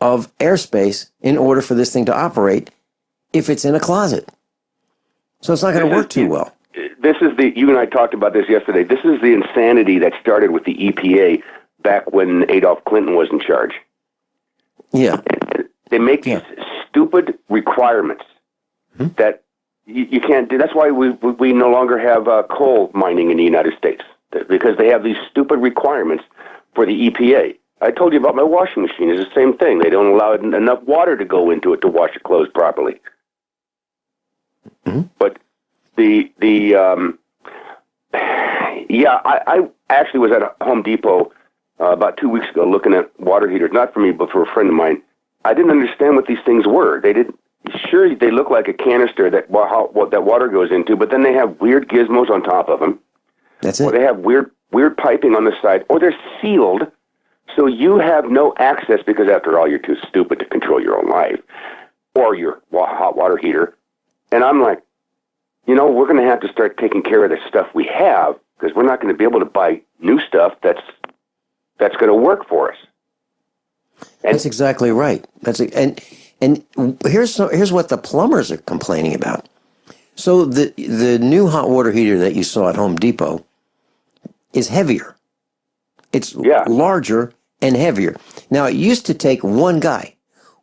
of airspace in order for this thing to operate if it's in a closet. So it's not going to work too well. You and I talked about this yesterday. This is the insanity that started with the EPA back when Adolf Clinton was in charge. Yeah. They make these stupid requirements that you can't do. That's why we no longer have coal mining in the United States, because they have these stupid requirements for the EPA. I told you about my washing machine. It's the same thing. They don't allow enough water to go into it to wash your clothes properly. But I actually was at a Home Depot about 2 weeks ago looking at water heaters, not for me, but for a friend of mine. I didn't understand what these things were. Sure, they look like a canister that water goes into, but then they have weird gizmos on top of them. That's it. Or they have weird piping on the side, or they're sealed, so you have no access, because after all, you're too stupid to control your own life or your hot water heater. And I'm like, we're going to have to start taking care of the stuff we have, because we're not going to be able to buy new stuff that's going to work for us. And that's exactly right. And here's what the plumbers are complaining about. So the new hot water heater that you saw at Home Depot is heavier. It's larger and heavier. Now, it used to take one guy,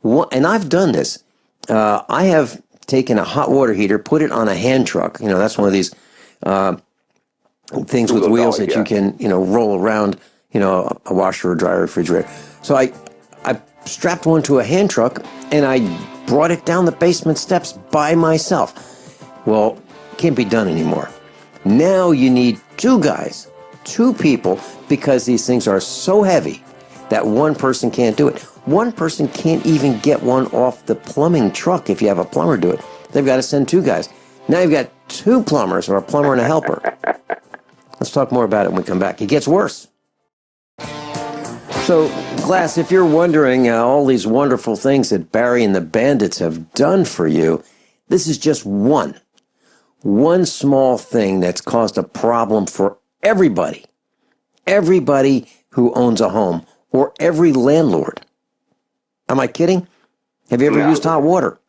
and I've done this. I have taken a hot water heater, put it on a hand truck. That's one of these things with wheels that you can, roll around, a washer or dryer, refrigerator. So I strapped one to a hand truck, and I brought it down the basement steps by myself. Well, can't be done anymore. Now you need two people, because these things are so heavy that one person can't do it. One person can't even get one off the plumbing truck if you have a plumber do it. They've got to send two guys. Now you've got two plumbers, or a plumber and a helper. Let's talk more about it when we come back. It gets worse. So, Glass, if you're wondering all these wonderful things that Barry and the Bandits have done for you, this is just one small thing that's caused a problem for everybody who owns a home, or every landlord. Am I kidding? Have you ever used hot water?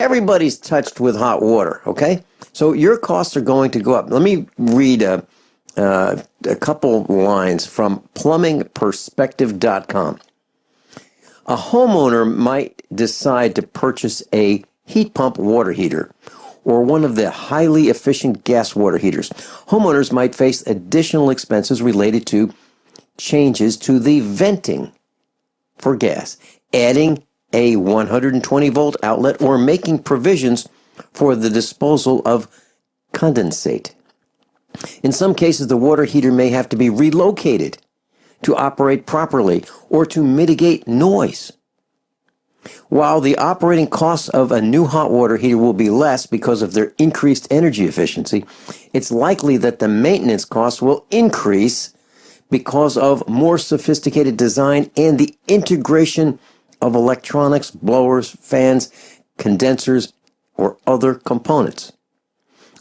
Everybody's touched with hot water, okay? So your costs are going to go up. Let me read a couple lines from plumbingperspective.com. A homeowner might decide to purchase a heat pump water heater or one of the highly efficient gas water heaters. Homeowners might face additional expenses related to changes to the venting for gas, adding a 120-volt outlet, or making provisions for the disposal of condensate. In some cases, the water heater may have to be relocated to operate properly or to mitigate noise. While the operating costs of a new hot water heater will be less because of their increased energy efficiency, it's likely that the maintenance costs will increase because of more sophisticated design and the integration of electronics, blowers, fans, condensers, or other components.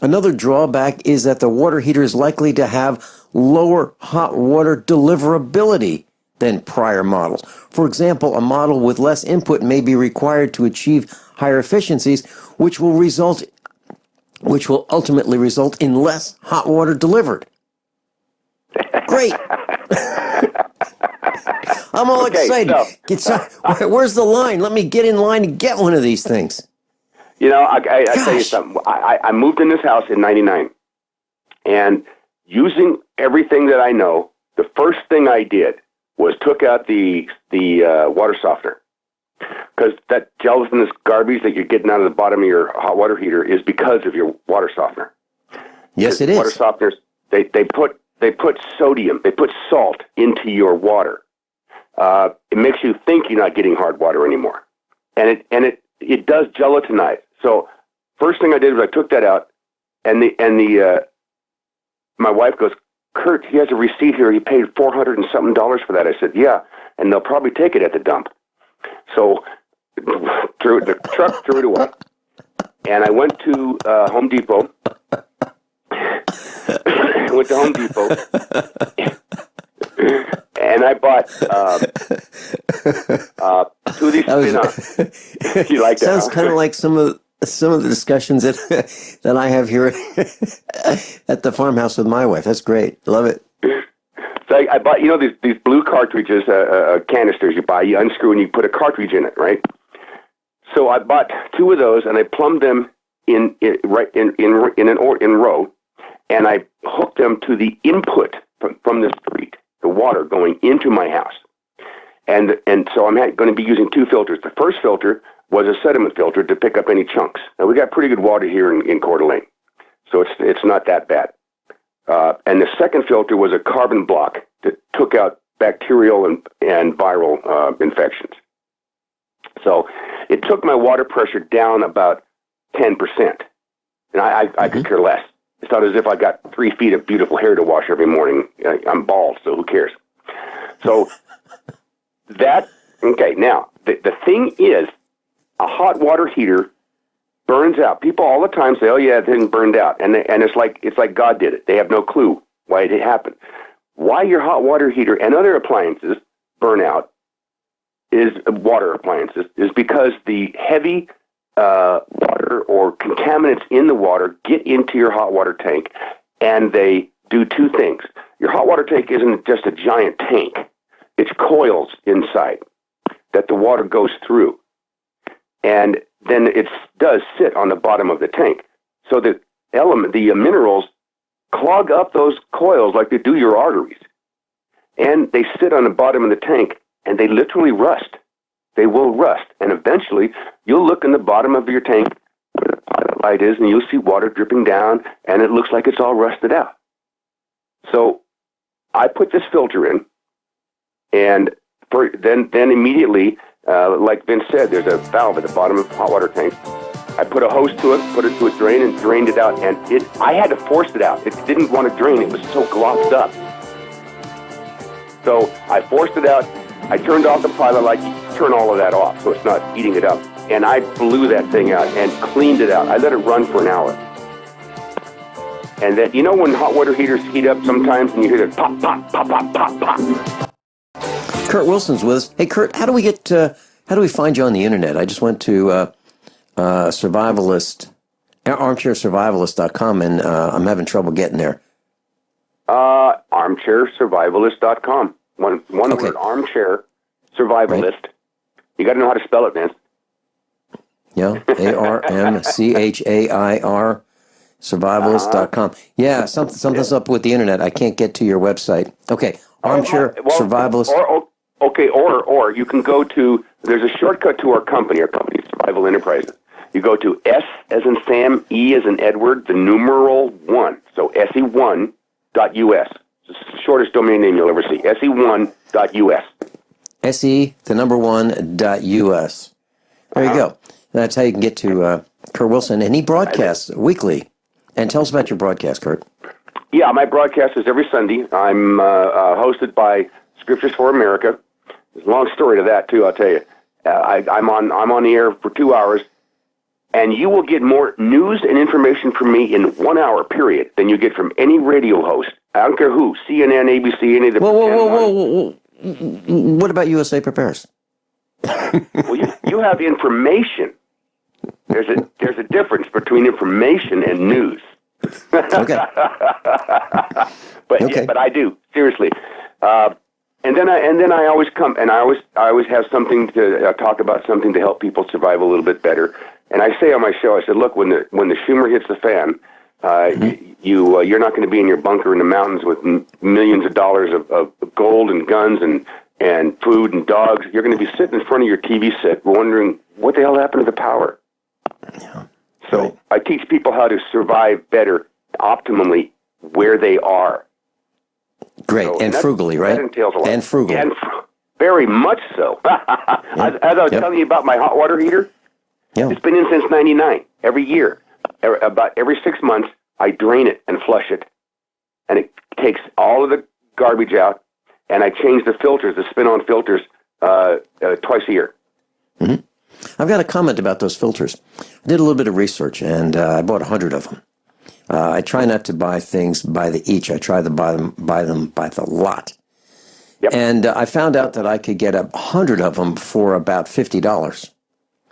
Another drawback is that the water heater is likely to have lower hot water deliverability than prior models. For example, a model with less input may be required to achieve higher efficiencies, which will ultimately result in less hot water delivered. Great. I'm all excited. Where's the line? Let me get in line to get one of these things. I tell you something. I moved in this house in '99, And using everything that I know, the first thing I did was took out the water softener. Because that gelatinous garbage that you're getting out of the bottom of your hot water heater is because of your water softener. Yes, it is. Water softeners, they put sodium, they put salt into your water. It makes you think you're not getting hard water anymore, and it does gelatinize. So first thing I did was I took that out, and my wife goes, Kurt, he has a receipt here. He paid $400 and something for that. I said, yeah, and they'll probably take it at the dump. So the truck threw it away, and I went to Home Depot. Went to Home Depot, and I bought 2 of these spin-offs. You like that? Sounds kind of like some of the discussions that I have here at the farmhouse with my wife. That's great. Love it. So I bought, these blue cartridges, canisters you buy. You unscrew and you put a cartridge in it, right? So I bought 2 of those, and I plumbed them in row, and I hooked them to the input from the street, the water going into my house. And so I'm going to be using 2 filters. The first filter was a sediment filter to pick up any chunks. Now, we got pretty good water here in Coeur d'Alene, so it's not that bad. And the second filter was a carbon block that took out bacterial and viral infections. So it took my water pressure down about 10%. And I could care less. It's not as if I got 3 feet of beautiful hair to wash every morning. I'm bald, so who cares? So okay, now, the thing is, a hot water heater burns out. People all the time say, oh, yeah, it thing burned out. And it's like God did it. They have no clue why it happened. Why your hot water heater and other appliances burn out water appliances is because the heavy water or contaminants in the water get into your hot water tank, and they do 2 things. Your hot water tank isn't just a giant tank. It's coils inside that the water goes through. And then it does sit on the bottom of the tank. So the minerals clog up those coils like they do your arteries. And they sit on the bottom of the tank, and they literally rust. They will rust. And eventually, you'll look in the bottom of your tank where the pilot light is, and you'll see water dripping down, and it looks like it's all rusted out. So I put this filter in, and then immediately, like Vince said, there's a valve at the bottom of the hot water tank. I put a hose to it, put it to a drain, and drained it out. And I had to force it out. It didn't want to drain. It was so glossed up. So I forced it out. I turned off the pilot light. Turn all of that off so it's not eating it up. And I blew that thing out and cleaned it out. I let it run for an hour. And then, when hot water heaters heat up sometimes and you hear it pop, pop, pop, pop, pop, pop. Kurt Wilson's with us. Hey, Kurt, how do we find you on the internet? I just went to armchairsurvivalist.com, and I'm having trouble getting there. Armchairsurvivalist.com. One word, armchair survivalist. Right. You got to know how to spell it, man. Yeah, ARMCHAIR survivalist.com. Yeah, something's up with the internet. I can't get to your website. Okay, armchair survivalist. Or you can go to, there's a shortcut to our company Survival Enterprises. You go to S as in Sam, E as in Edward, the numeral 1. So SE1.us. It's the shortest domain name you'll ever see. SE1.us. SE, the number 1.us. There you go. That's how you can get to Kurt Wilson. And he broadcasts weekly. And tell us about your broadcast, Kurt. Yeah, my broadcast is every Sunday. I'm hosted by Scriptures for America. There's a long story to that, too, I'll tell you. I'm on the air for 2 hours, and you will get more news and information from me in 1 hour, period, than you get from any radio host. I don't care who, CNN, ABC, any of the... Whoa. What about USA Prepares? Well, you have information. There's a difference between information and news. Okay. But I do, seriously. And then I always come, and I always have something to talk about, something to help people survive a little bit better. And I say on my show, I said, look, when the Schumer hits the fan, You're not going to be in your bunker in the mountains with millions of dollars of gold and guns and food and dogs. You're going to be sitting in front of your TV set wondering what the hell happened to the power. Yeah. So Right. I teach people how to survive better, optimally, where they are. Great. So, and that- frugally, right? That entails a lot. And frugally. Very much so. As I was telling you about my hot water heater, Yeah. it's been in since '99. Every year, about every 6 months, I drain it and flush it, and it takes all of the garbage out. And I change the filters, the spin-on filters, twice a year. Mm-hmm. I've got a comment about those filters. I did a little bit of research, and I bought 100 of them. I try not to buy things by the each. I try to buy them by the lot. Yep. And I found out that I could get 100 of them for about $50.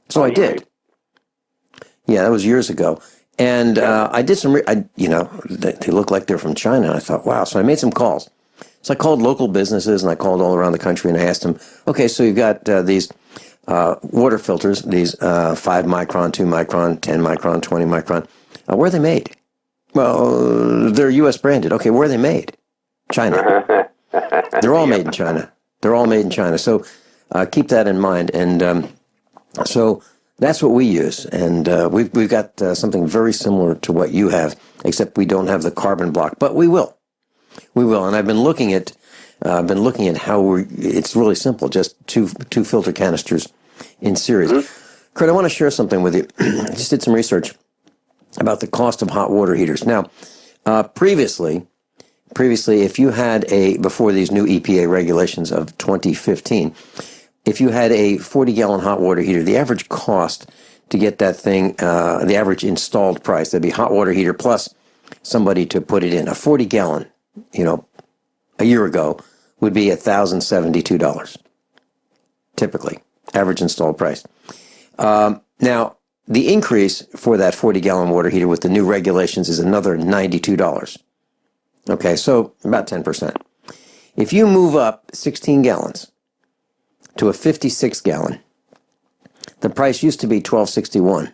So I did. Yeah, that was years ago. And I did some, they look like they're from China. And I thought, wow. So I made some calls. So I called local businesses, and I called all around the country, and I asked them, okay, so you've got these water filters, these 5 micron, 2 micron, 10 micron, 20 micron. Where are they made? Well, they're U.S. branded. Okay, where are they made? China. They're all made in China. They're all made in China. So keep that in mind. And so that's what we use. And we've got something very similar to what you have, except we don't have the carbon block. But we will. We will. And I've been looking at how it's really simple, just two filter canisters in series. Mm-hmm. Kurt, I want to share something with you. I just did some research about the cost of hot water heaters. Now, previously, if you had before these new EPA regulations of 2015, if you had a 40-gallon hot water heater, the average cost to get that thing, the average installed price, that'd be hot water heater plus somebody to put it in, a 40-gallon, a year ago, would be $1,072, typically, average installed price. Now, the increase for that 40-gallon water heater with the new regulations is another $92. Okay, so about 10%. If you move up 16 gallons to a 56-gallon, the price used to be $1,261.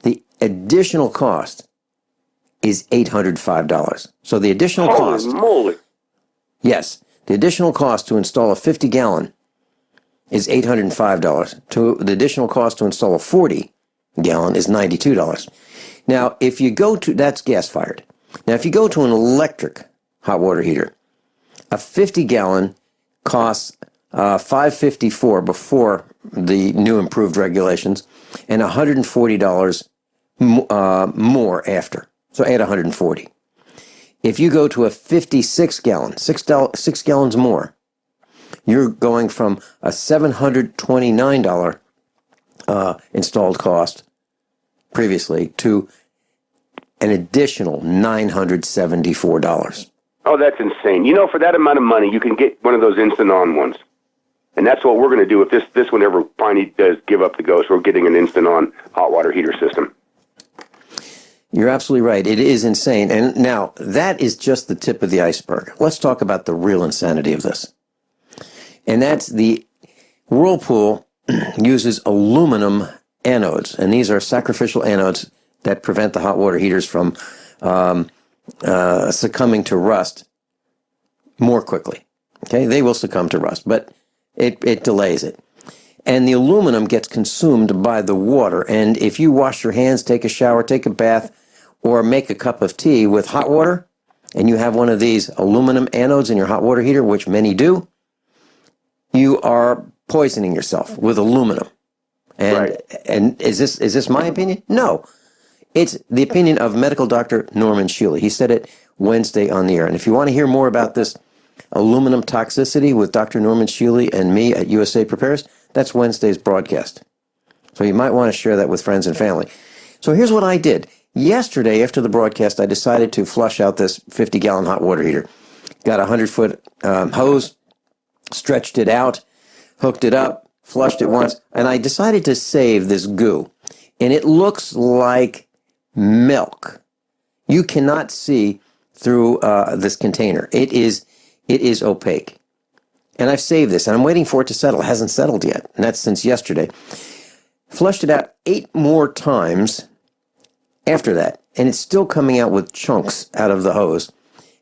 The additional cost is $805. So the additional cost... Holy moly! Yes, the additional cost to install a 50-gallon is $805. The additional cost to install a 40-gallon is $92. Now, if you go to... That's gas-fired. Now, if you go to an electric hot water heater, a 50-gallon costs $554 before the new improved regulations, and $140 more after. So add $140. If you go to a 56-gallon, 6 gallons more, you're going from a $729 installed cost previously to an additional $974. Oh, that's insane. For that amount of money, you can get one of those instant-on ones. And that's what we're going to do if this one ever finally does give up the ghost. We're getting an instant-on hot water heater system. You're absolutely right. It is insane. And now, that is just the tip of the iceberg. Let's talk about the real insanity of this. And that's the Whirlpool uses aluminum anodes. And these are sacrificial anodes that prevent the hot water heaters from succumbing to rust more quickly. Okay, they will succumb to rust, but it delays it. And the aluminum gets consumed by the water. And if you wash your hands, take a shower, take a bath, or make a cup of tea with hot water, and you have one of these aluminum anodes in your hot water heater, which many do, you are poisoning yourself with aluminum. And right. And is this my opinion? No. It's the opinion of medical doctor Norman Shealy. He said it Wednesday on the air. And if you want to hear more about this aluminum toxicity with Dr. Norman Shealy and me at USA Prepares, that's Wednesday's broadcast. So you might want to share that with friends and family. So here's what I did. Yesterday, after the broadcast, I decided to flush out this 50-gallon hot water heater. Got a 100-foot hose, stretched it out, hooked it up, flushed it once, and I decided to save this goo. And it looks like milk. You cannot see through this container. It is opaque. And I've saved this, and I'm waiting for it to settle. It hasn't settled yet, and that's since yesterday. Flushed it out 8 more times after that, and it's still coming out with chunks out of the hose.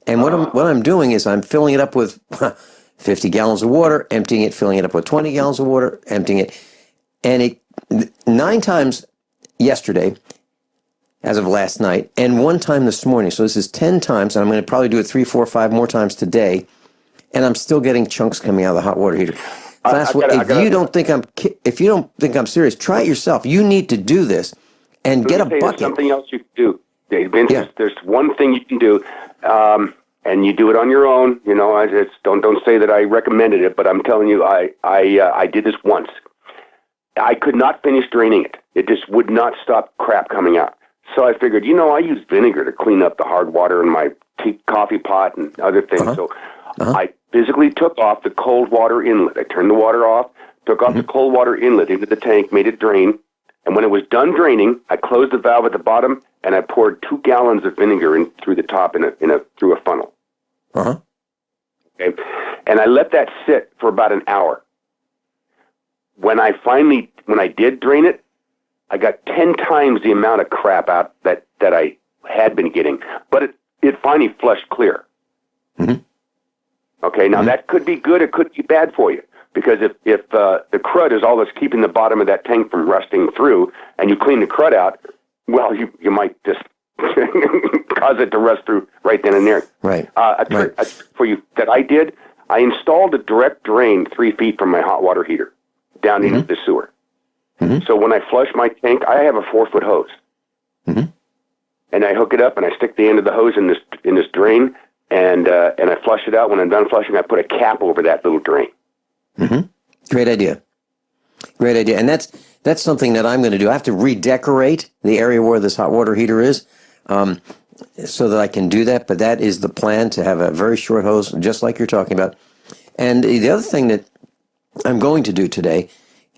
And what I'm doing is I'm filling it up with 50 gallons of water, emptying it, filling it up with 20 gallons of water, emptying it. And it 9 times yesterday, as of last night, and 1 time this morning. So this is 10 times, and I'm going to probably do it 3, 4, 5 more times today. And I'm still getting chunks coming out of the hot water heater. If you don't think I'm serious, try it yourself. You need to do this and get a bucket. There's something else you can do, Dave. Vince, there's one thing you can do, and you do it on your own. You know, don't say that I recommended it, but I'm telling you, I did this once. I could not finish draining it. It just would not stop crap coming out. So I figured, I use vinegar to clean up the hard water in my coffee pot and other things. So I physically took off the cold water inlet. I turned the water off, took off the cold water inlet into the tank, made it drain. And when it was done draining, I closed the valve at the bottom and I poured 2 gallons of vinegar in through the top through a funnel. Okay, and I let that sit for about an hour. When I did drain it, I got 10 times the amount of crap out that I had been getting, but it finally flushed clear. Okay, now that could be good, it could be bad for you, because if the crud is all that's keeping the bottom of that tank from rusting through, and you clean the crud out, well, you might just cause it to rust through right then and there. Right. A trick for you that I did, I installed a direct drain 3 feet from my hot water heater down into the sewer. So when I flush my tank, I have a 4-foot hose. And I hook it up and I stick the end of the hose in this drain, and I flush it out. When I'm done flushing, I put a cap over that little drain. Great idea. And that's something that I'm going to do. I have to redecorate the area where this hot water heater is, so that I can do that. But that is the plan, to have a very short hose, just like you're talking about. And the other thing that I'm going to do today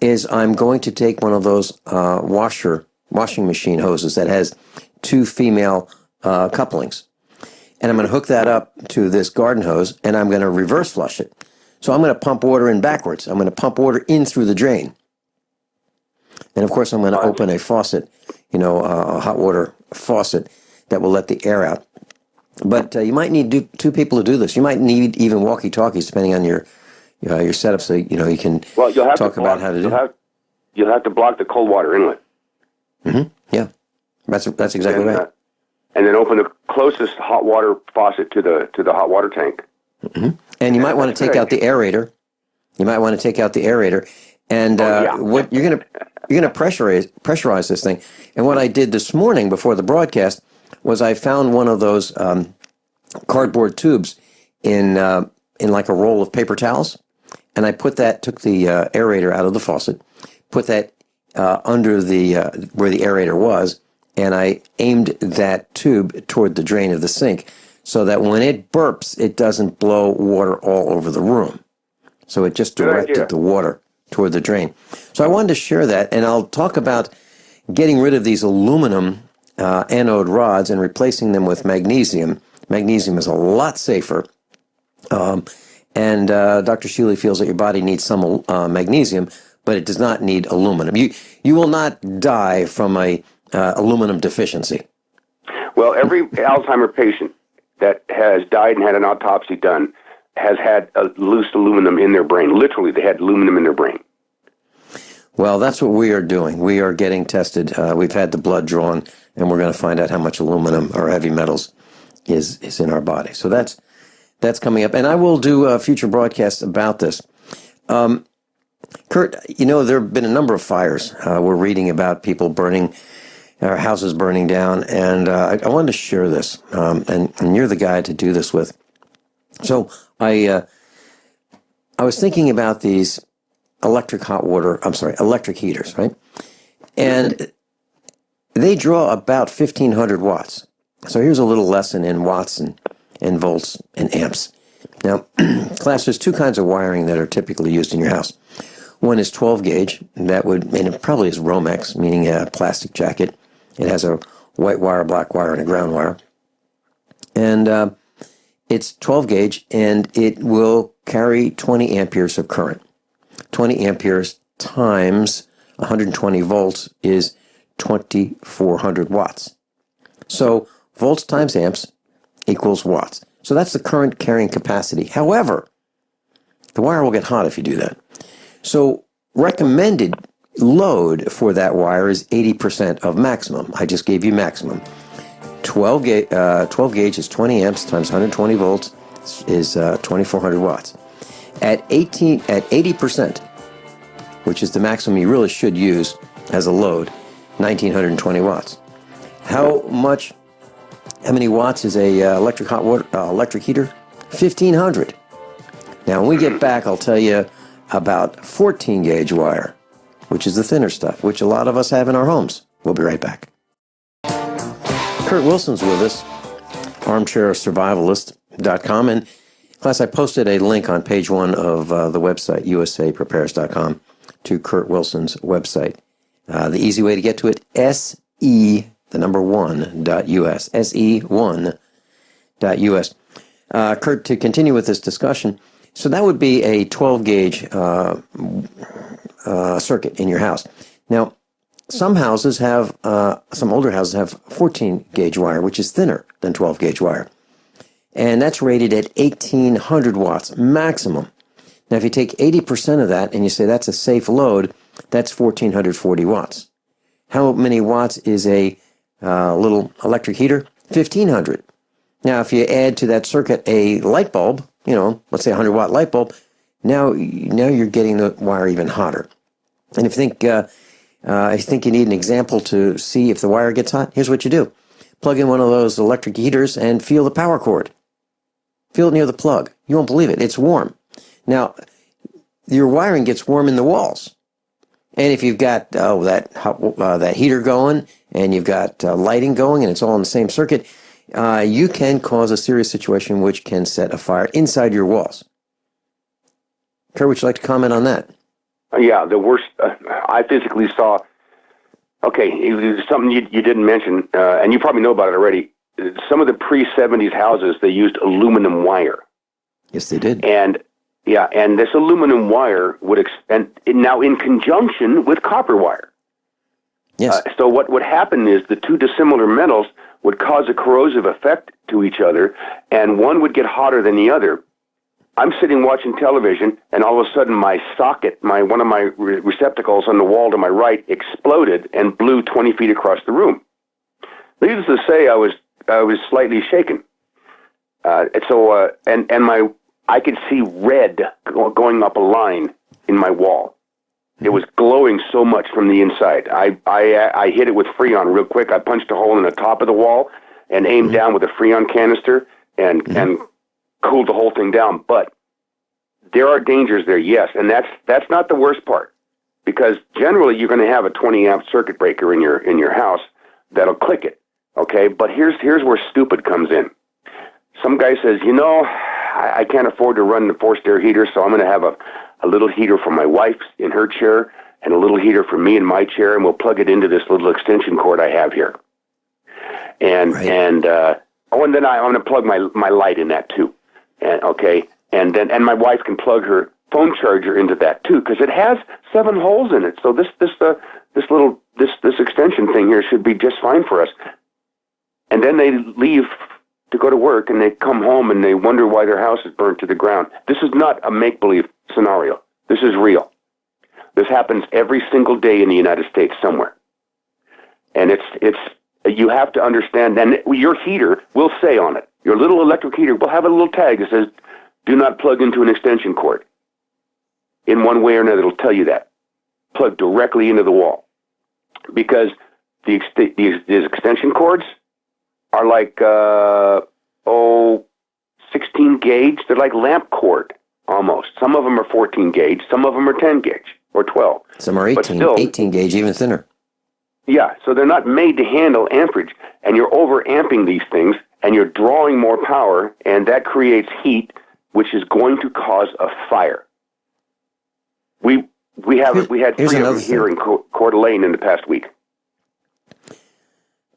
is I'm going to take one of those washing machine hoses that has 2 female couplings. And I'm going to hook that up to this garden hose, and I'm going to reverse flush it. So I'm going to pump water in backwards. I'm going to pump water in through the drain. And, of course, I'm going to open a faucet, a hot water faucet that will let the air out. But you might need 2 people to do this. You might need even walkie-talkies, depending on your setup, so you can talk about how to do it. You'll have to block the cold water inlet. Yeah, that's exactly right. And then open the closest hot water faucet to the hot water tank. And you might want to take out the aerator. And what you're gonna pressurize this thing. And what I did this morning before the broadcast was I found one of those cardboard tubes in like a roll of paper towels, and I took the aerator out of the faucet, put that under the where the aerator was, and I aimed that tube toward the drain of the sink, so that when it burps, it doesn't blow water all over the room. So it just directed the water toward the drain. So I wanted to share that, and I'll talk about getting rid of these aluminum anode rods and replacing them with magnesium. Magnesium is a lot safer. And Dr. Shealy feels that your body needs some magnesium, but it does not need aluminum. You will not die from a aluminum deficiency. Well, every Alzheimer patient that has died and had an autopsy done has had loose aluminum in their brain. Literally, they had aluminum in their brain. Well, that's what we are doing. We are getting tested. We've had the blood drawn, and we're going to find out how much aluminum or heavy metals is in our body. So that's coming up. And I will do future broadcasts about this. Kurt, there have been a number of fires. We're reading about people burning, our houses burning down, and I wanted to share this, and you're the guy to do this with. So I was thinking about these electric heaters, right? And they draw about 1,500 watts. So here's a little lesson in watts and volts and amps. Now, class, there's 2 kinds of wiring that are typically used in your house. One is 12 gauge, and it probably is Romex, meaning a plastic jacket. It has a white wire, black wire, and a ground wire. And it's 12 gauge, and it will carry 20 amperes of current. 20 amperes times 120 volts is 2,400 watts. So volts times amps equals watts. So that's the current carrying capacity. However, the wire will get hot if you do that. So recommended load for that wire is 80% of maximum. I just gave you maximum. 12 gauge is 20 amps times 120 volts is 2,400 watts. At 80%, which is the maximum you really should use as a load, 1,920 watts. How many watts is a electric heater? 1,500. Now, when we get back, I'll tell you about 14 gauge wire, which is the thinner stuff, which a lot of us have in our homes. We'll be right back. Kurt Wilson's with us, armchairsurvivalist.com. And class, I posted a link on page 1 of the website, usaprepares.com, to Kurt Wilson's website. The easy way to get to it, se1.us, se1.us. Kurt, to continue with this discussion, so that would be a 12-gauge circuit in your house. Now, some houses have, some older houses have 14-gauge wire, which is thinner than 12-gauge wire. And that's rated at 1,800 watts maximum. Now, if you take 80% of that and you say that's a safe load, that's 1,440 watts. How many watts is a little electric heater? 1,500. Now, if you add to that circuit a light bulb, let's say a 100-watt light bulb, now you're getting the wire even hotter. And if you think you need an example to see if the wire gets hot, here's what you do. Plug in one of those electric heaters and feel the power cord. Feel it near the plug. You won't believe it. It's warm. Now, your wiring gets warm in the walls. And if you've got that heater going and you've got lighting going and it's all in the same circuit, you can cause a serious situation which can set a fire inside your walls. Kurt, would you like to comment on that? Yeah, the worst, I physically saw, okay, it was something you didn't mention, and you probably know about it already. Some of the pre-'70s houses, they used aluminum wire. Yes, they did. And this aluminum wire would extend, now in conjunction with copper wire. Yes. So what would happen is the two dissimilar metals would cause a corrosive effect to each other, and one would get hotter than the other. I'm sitting watching television, and all of a sudden my socket, one of my receptacles on the wall to my right, exploded and blew 20 feet across the room. Needless to say, I was slightly shaken. I could see red going up a line in my wall. It was glowing so much from the inside. I hit it with Freon real quick. I punched a hole in the top of the wall and aimed down with a Freon canister and cooled the whole thing down. But there are dangers there, yes, and that's not the worst part, because generally you're going to have a 20 amp circuit breaker in your house that'll click it. Okay, but here's where stupid comes in. Some guy says, I can't afford to run the forced air heater, so I'm going to have a little heater for my wife in her chair and a little heater for me in my chair, and we'll plug it into this little extension cord I have here. And right. and then I'm going to plug my light in that too. And my wife can plug her phone charger into that too, because it has 7 holes in it. So this extension thing here should be just fine for us. And then they leave to go to work, and they come home and they wonder why their house is burnt to the ground. This is not a make-believe scenario. This is real. This happens every single day in the United States somewhere. And it's you have to understand, and your heater will say on it, your little electric heater will have a little tag that says, do not plug into an extension cord. In one way or another, it'll tell you that. Plug directly into the wall. Because these extension cords are like, 16 gauge. They're like lamp cord, almost. Some of them are 14 gauge. Some of them are 10 gauge or 12. Some are 18 gauge, even thinner. Yeah, so they're not made to handle amperage. And you're over-amping these things, and you're drawing more power, and that creates heat, which is going to cause a fire. We had 3 of them here in Coeur d'Alene in the past week.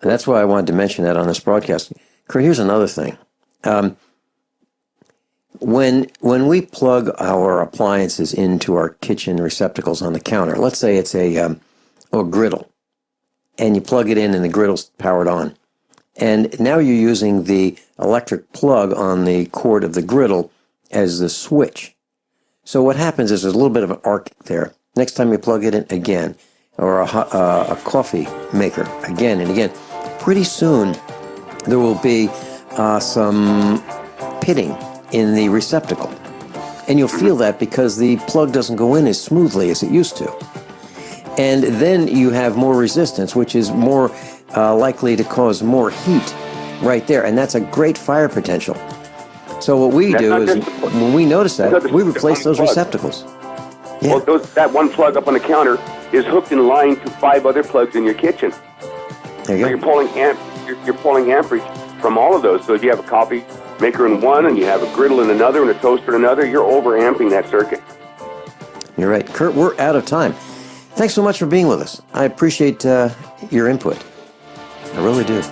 And that's why I wanted to mention that on this broadcast. Kurt, here's another thing. When we plug our appliances into our kitchen receptacles on the counter, let's say it's a griddle, and you plug it in and the griddle's powered on, And now you're using the electric plug on the cord of the griddle as the switch. So what happens is there's a little bit of an arc there. Next time you plug it in again, or a coffee maker again and again, pretty soon there will be some pitting in the receptacle. And you'll feel that because the plug doesn't go in as smoothly as it used to. And then you have more resistance, which is more likely to cause more heat right there. And that's a great fire potential. So what we do is, when we notice that, we replace those receptacles. Yeah. Well, that one plug up on the counter is hooked in line to 5 other plugs in your kitchen. There you So go. you're pulling amperage from all of those. So if you have a coffee maker in one, and you have a griddle in another, and a toaster in another, you're over-amping that circuit. You're right. Kurt, we're out of time. Thanks so much for being with us. I appreciate your input. I really do.